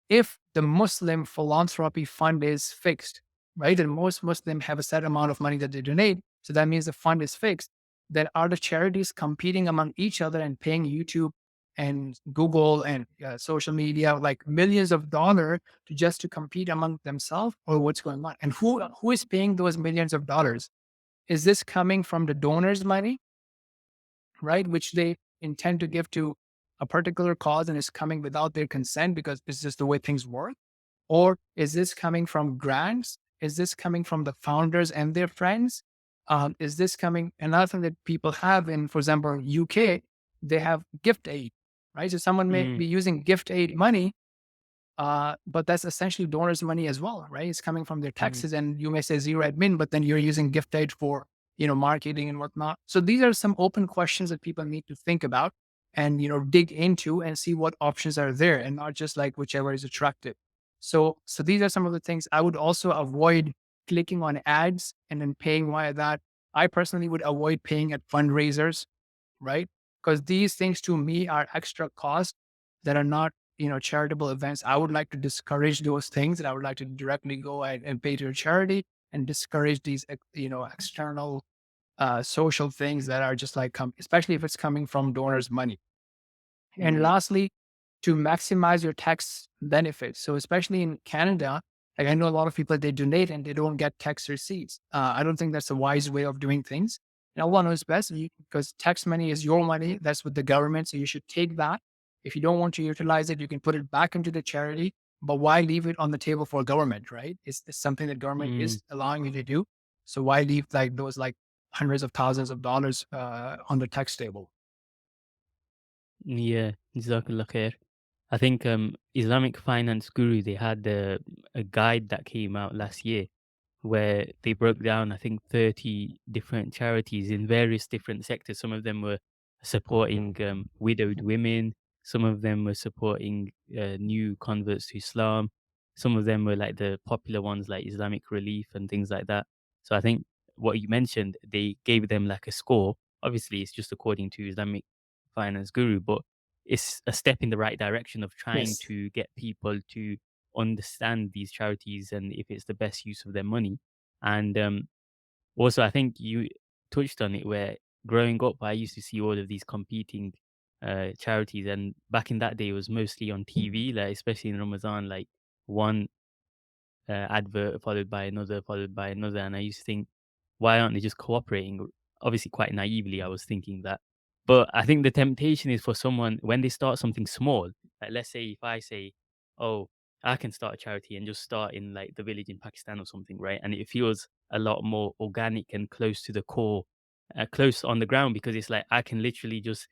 if the Muslim philanthropy fund is fixed, right, and most Muslims have a set amount of money that they donate, so that means the fund is fixed, then are the charities competing among each other and paying YouTube and Google and social media like millions of dollars to compete among themselves, or what's going on? And who is paying those millions of dollars? Is this coming from the donors' money, right, which they intend to give to a particular cause and is coming without their consent because it's just the way things work? Or is this coming from grants? Is this coming from the founders and their friends? Is this coming? Another thing that people have in, for example, UK, they have gift aid, right? So someone may mm, be using gift aid money, but that's essentially donors' money as well, right? It's coming from their mm, taxes, and you may say zero admin, but then you're using gift aid for, marketing and whatnot. So these are some open questions that people need to think about and, dig into and see what options are there, and not just like whichever is attractive. So these are some of the things. I would also avoid clicking on ads and then paying via that. I personally would avoid paying at fundraisers, right? Because these things to me are extra costs that are not, charitable events. I would like to discourage those things, and I would like to directly go and pay to a charity and discourage these, external social things that are just like, especially if it's coming from donors' money. And lastly, to maximize your tax benefits. So especially in Canada, like I know a lot of people, they donate and they don't get tax receipts. I don't think that's a wise way of doing things. And Allah knows best, because tax money is your money. That's with the government. So you should take that. If you don't want to utilize it, you can put it back into the charity. But why leave it on the table for government, right? It's something that government mm. is allowing you to do. So why leave like those like hundreds of thousands of dollars on the tax table? Yeah, Jazakallah khair. I think Islamic Finance Guru, they had a guide that came out last year where they broke down, I think, 30 different charities in various different sectors. Some of them were supporting widowed women, some of them were supporting new converts to Islam, some of them were like the popular ones like Islamic Relief and things like that. So I think what you mentioned, they gave them like a score. Obviously, it's just according to Islamic Finance Guru, but it's a step in the right direction of trying Yes. to get people to understand these charities and if it's the best use of their money. And also, I think you touched on it where growing up, I used to see all of these competing charities, and back in that day, it was mostly on TV, like especially in Ramadan, like one advert followed by another, followed by another, and I used to think. why aren't they just cooperating? Obviously, quite naively, I was thinking that. But I think the temptation is for someone when they start something small. Like let's say if I say, "Oh, I can start a charity and just start in like the village in Pakistan or something," right? And it feels a lot more organic and close to the core, close on the ground because it's like I can literally just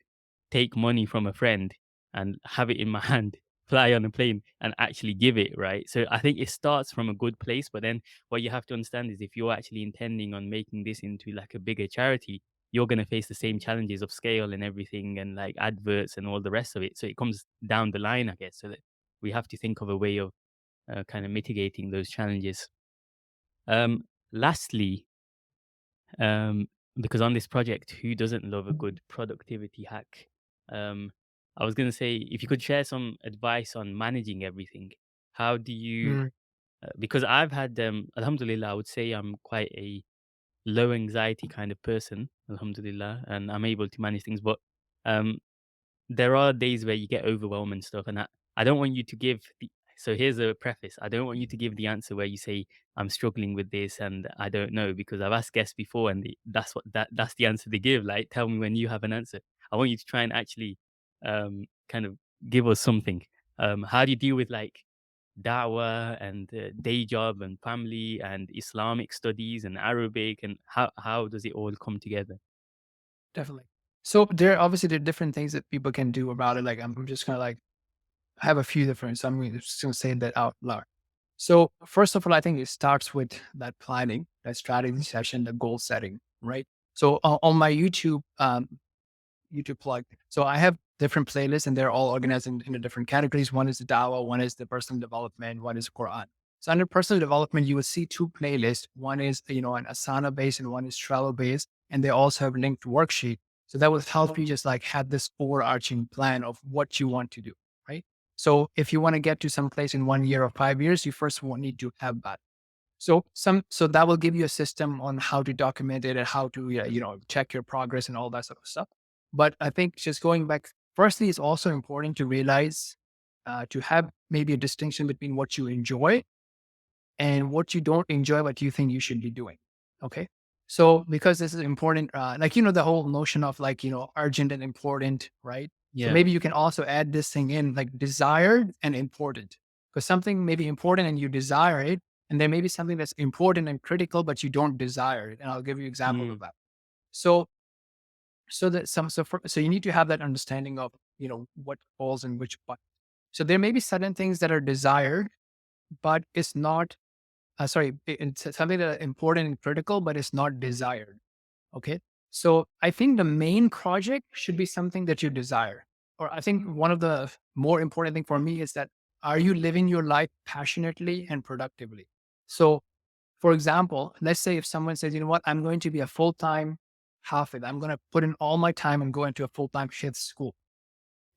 take money from a friend and have it in my hand, fly on a plane and actually give it, right? So I think it starts from a good place, but then what you have to understand is if you're actually intending on making this into like a bigger charity, you're going to face the same challenges of scale and everything and like adverts and all the rest of it. So it comes down the line, I guess, so that we have to think of a way of kind of mitigating those challenges. Lastly, um, because on this project, who doesn't love a good productivity hack? Um, I was going to say, if you could share some advice on managing everything, how do you, Mm, because I've had, Alhamdulillah, I would say I'm quite a low anxiety kind of person, Alhamdulillah, and I'm able to manage things. But um, there are days where you get overwhelmed and stuff, and I don't want you to give the so here's a preface. I don't want you to give the answer where you say, "I'm struggling with this and I don't know," because I've asked guests before and that's the answer they give. Like, tell me when you have an answer. I want you to try and actually kind of give us something. How do you deal with like Dawah and day job and family and Islamic studies and Arabic, and how does it all come together? definitely. So there are different things that people can do about it. Like I'm just gonna like have a few different. So just gonna say that out loud. So first of all, I think it starts with that planning, that strategy session, the goal setting, right? So on my YouTube plug. So I have different playlists and they're all organized in the different categories. One is the Dawah, one is the personal development, one is Quran. So under personal development, you will see two playlists. One is, an Asana based and one is Trello based. And they also have linked worksheet. So that will help you just like have this overarching plan of what you want to do, right? So if you want to get to some place in 1 year or 5 years, you first will need to have that. So that will give you a system on how to document it and how to check your progress and all that sort of stuff. But I think just going back, firstly, it's also important to realize to have maybe a distinction between what you enjoy and what you don't enjoy, what you think you should be doing. Okay. So because this is important, the whole notion of urgent and important, right? So Yeah. maybe you can also add this thing in like desired and important, because something may be important and you desire it. And there may be something that's important and critical, but you don't desire it. And I'll give you examples of Mm, that. So, so that some, so for, so you need to have that understanding of, what falls in which bucket. So there may be certain things that are desired, but it's not it's something that are important and critical, but it's not desired. Okay. So I think the main project should be something that you desire. Or I think one of the more important thing for me is that are you living your life passionately and productively? So for example, let's say if someone says, you know what, I'm going to be a full-time Hafid, I'm going to put in all my time and go into a full-time Hifz school.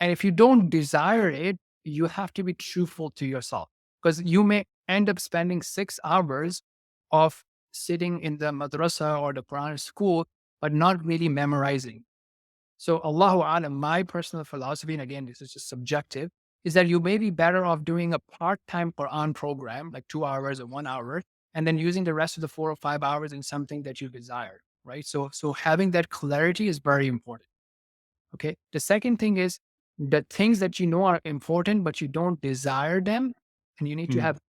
And if you don't desire it, you have to be truthful to yourself because you may end up spending 6 hours of sitting in the madrasa or the Quran school, but not really memorizing. So Allahu Alam, my personal philosophy, and again, this is just subjective, is that you may be better off doing a part-time Quran program, like 2 hours or 1 hour, and then using the rest of the 4 or 5 hours in something that you desire, right? So having that clarity is very important. Okay. The second thing is the things that you know are important, but you don't desire them. And mm,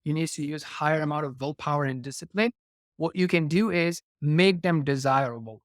you need to use higher amount of willpower and discipline. What you can do is make them desirable.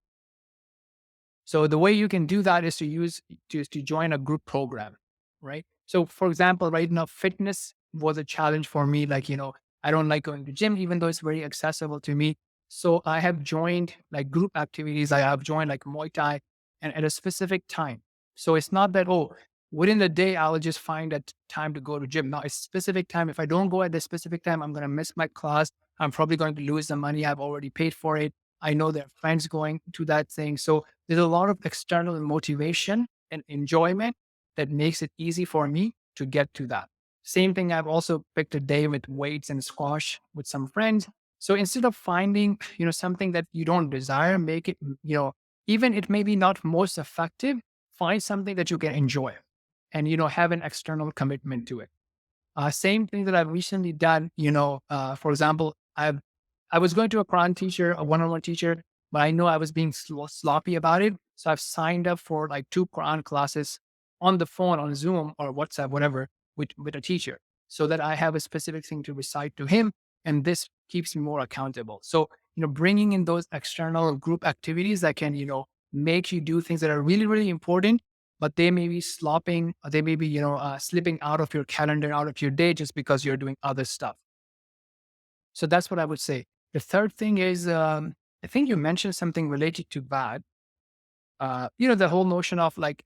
So the way you can do that is to join a group program, right? So for example, right now, fitness was a challenge for me. I don't like going to gym, even though it's very accessible to me. So I have joined like group activities. I have joined like Muay Thai and at a specific time. So it's not that, oh, within the day, I'll just find a time to go to gym. Now it's specific time. If I don't go at this specific time, I'm going to miss my class. I'm probably going to lose the money I've already paid for it. I know there are friends going to that thing. So there's a lot of external motivation and enjoyment that makes it easy for me to get to that. Same thing, I've also picked a day with weights and squash with some friends. So instead of finding, something that you don't desire, make it, even it may be not most effective, find something that you can enjoy and, have an external commitment to it. Same thing that I've recently done, for example, I was going to a Quran teacher, a one-on-one teacher, but I know I was being sloppy about it. So I've signed up for like 2 Quran classes on the phone, on Zoom or WhatsApp, whatever, with a teacher, so that I have a specific thing to recite to him. And this keeps me more accountable. So, bringing in those external group activities that can, make you do things that are really, really important, but they may be slopping, or they may be, slipping out of your calendar, out of your day just because you're doing other stuff. So that's what I would say. The third thing is, I think you mentioned something related to that. The whole notion of like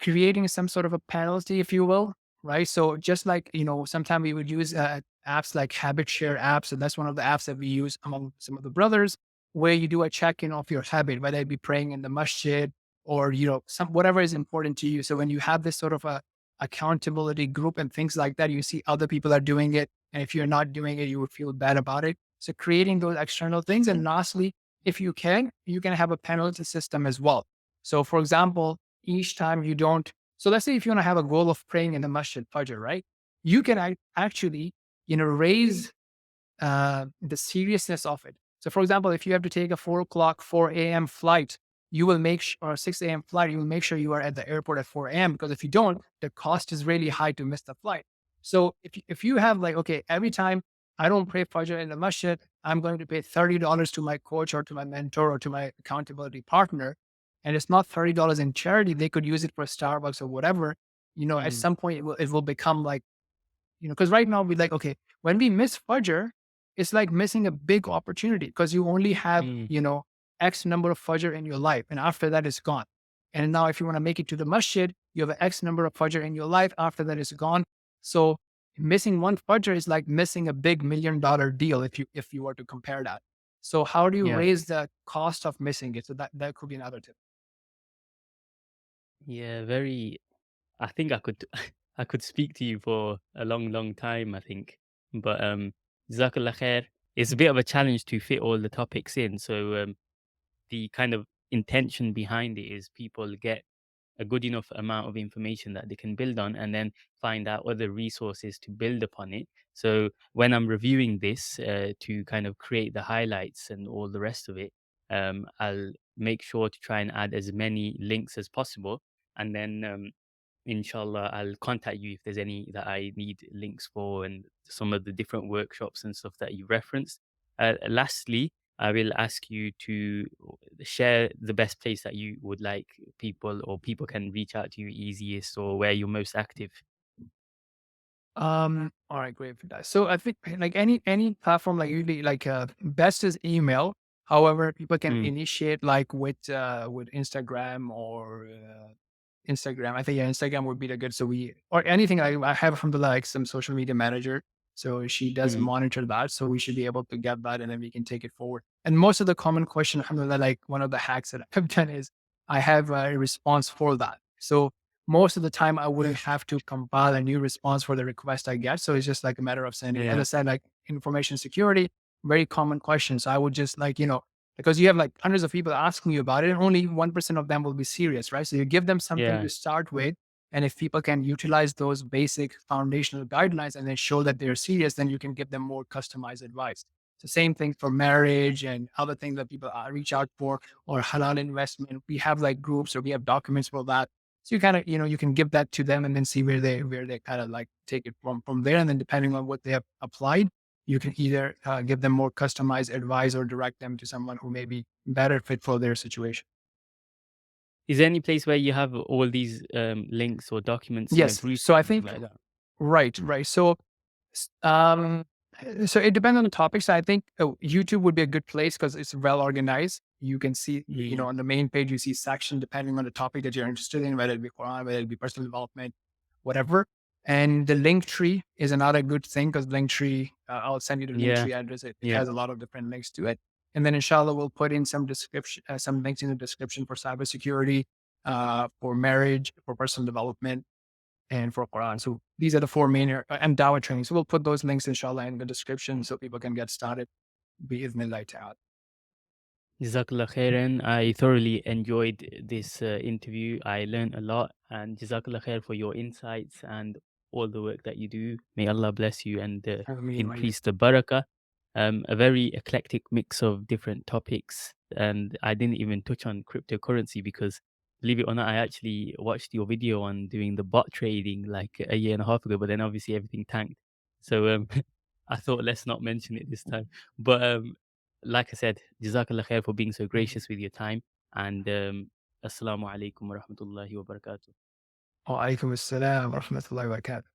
creating some sort of a penalty, if you will, right? So just like, sometimes we would use apps like habit share apps. And that's one of the apps that we use among some of the brothers, where you do a check-in of your habit, whether it be praying in the masjid or, some whatever is important to you. So when you have this sort of a accountability group and things like that, you see other people are doing it. And if you're not doing it, you would feel bad about it. So creating those external things. And lastly, if you can have a penalty system as well. So for example, each time you don't, so let's say if you want to have a goal of praying in the masjid fajr, right? You can actually, raise the seriousness of it. So for example, if you have to take a 4 o'clock, 4 a.m. flight, you will make or 6 a.m. flight, you will make sure you are at the airport at 4 a.m. because if you don't, the cost is really high to miss the flight. So if you have like, okay, every time I don't pray fajr in the masjid, I'm going to pay $30 to my coach or to my mentor or to my accountability partner. And it's not $30 in charity. They could use it for Starbucks or whatever. At Mm. some point it will become like, because right now we like, okay, when we miss Fajr, it's like missing a big opportunity because you only have, Mm. X number of Fajr in your life. And after that, it's gone. And now if you want to make it to the masjid, you have an X number of Fajr in your life. After that, it's gone. So missing one Fajr is like missing a big $1 million deal if you were to compare that. So how do you Yeah. raise the cost of missing it? So that could be another tip. Yeah, very. I think I could I could speak to you for a long, long time, I think. But Jazakallah khair. It's a bit of a challenge to fit all the topics in. So the kind of intention behind it is people get a good enough amount of information that they can build on and then find out other resources to build upon it. So when I'm reviewing this to kind of create the highlights and all the rest of it, I'll make sure to try and add as many links as possible. And then inshallah, I'll contact you if there's any that I need links for and some of the different workshops and stuff that you referenced. Lastly, I will ask you to share the best place that you would like people can reach out to you easiest or where you're most active. All right, great for that. So I think like any platform, like usually like best is email. However, people can Mm, initiate like with Instagram or Instagram. I think yeah, Instagram would be the good. So we or anything I have from the like some social media manager. So she does mm, monitor that. So we should be able to get that and then we can take it forward. And most of the common question, alhamdulillah, like one of the hacks that I've done is I have a response for that. So most of the time I wouldn't have to compile a new response for the request I get. So it's just like a matter of sending, as yeah, I said, like information security, very common questions. So I would just like, because you have like hundreds of people asking you about it and only 1% of them will be serious, right? So you give them something yeah. to start with. And if people can utilize those basic foundational guidelines and then show that they're serious, then you can give them more customized advice. It's the same thing for marriage and other things that people reach out for or halal investment. We have like groups or we have documents for that. So you kind of, you can give that to them and then see where they kind of like take it from there. And then depending on what they have applied, you can either give them more customized advice or direct them to someone who may be better fit for their situation. Is there any place where you have all these links or documents in a Yes. group So or I something think, like that? right, right. S- um, so it depends on the topic. So I think YouTube would be a good place because it's well organized. You can see, Mm, on the main page, you see section depending on the topic that you're interested in, whether it be Quran, whether it be personal development, whatever. And the link tree is another good thing because link tree, I'll send you the link yeah, tree address. It yeah. has a lot of different links to it. And then inshallah, we'll put in some description, some links in the description for cybersecurity, for marriage, for personal development, and for Quran. So these are the four main and Dawah training. So we'll put those links inshallah in the description so people can get started. Bi-idhnillah ta'ala. Jazakallah khairan. I thoroughly enjoyed this interview. I learned a lot, and Jazakallah khair for your insights and all the work that you do. May Allah bless you and Ameen wa iyyakum. increase the barakah. A very eclectic mix of different topics. And I didn't even touch on cryptocurrency because, believe it or not, I actually watched your video on doing the bot trading like a year and a half ago, but then obviously everything tanked. So I thought let's not mention it this time. But like I said, Jazakallah khair for being so gracious with your time. And Assalamu alaikum wa rahmatullahi wa barakatuh. Wa alaikum assalam wa rahmatullahi wa barakatuh.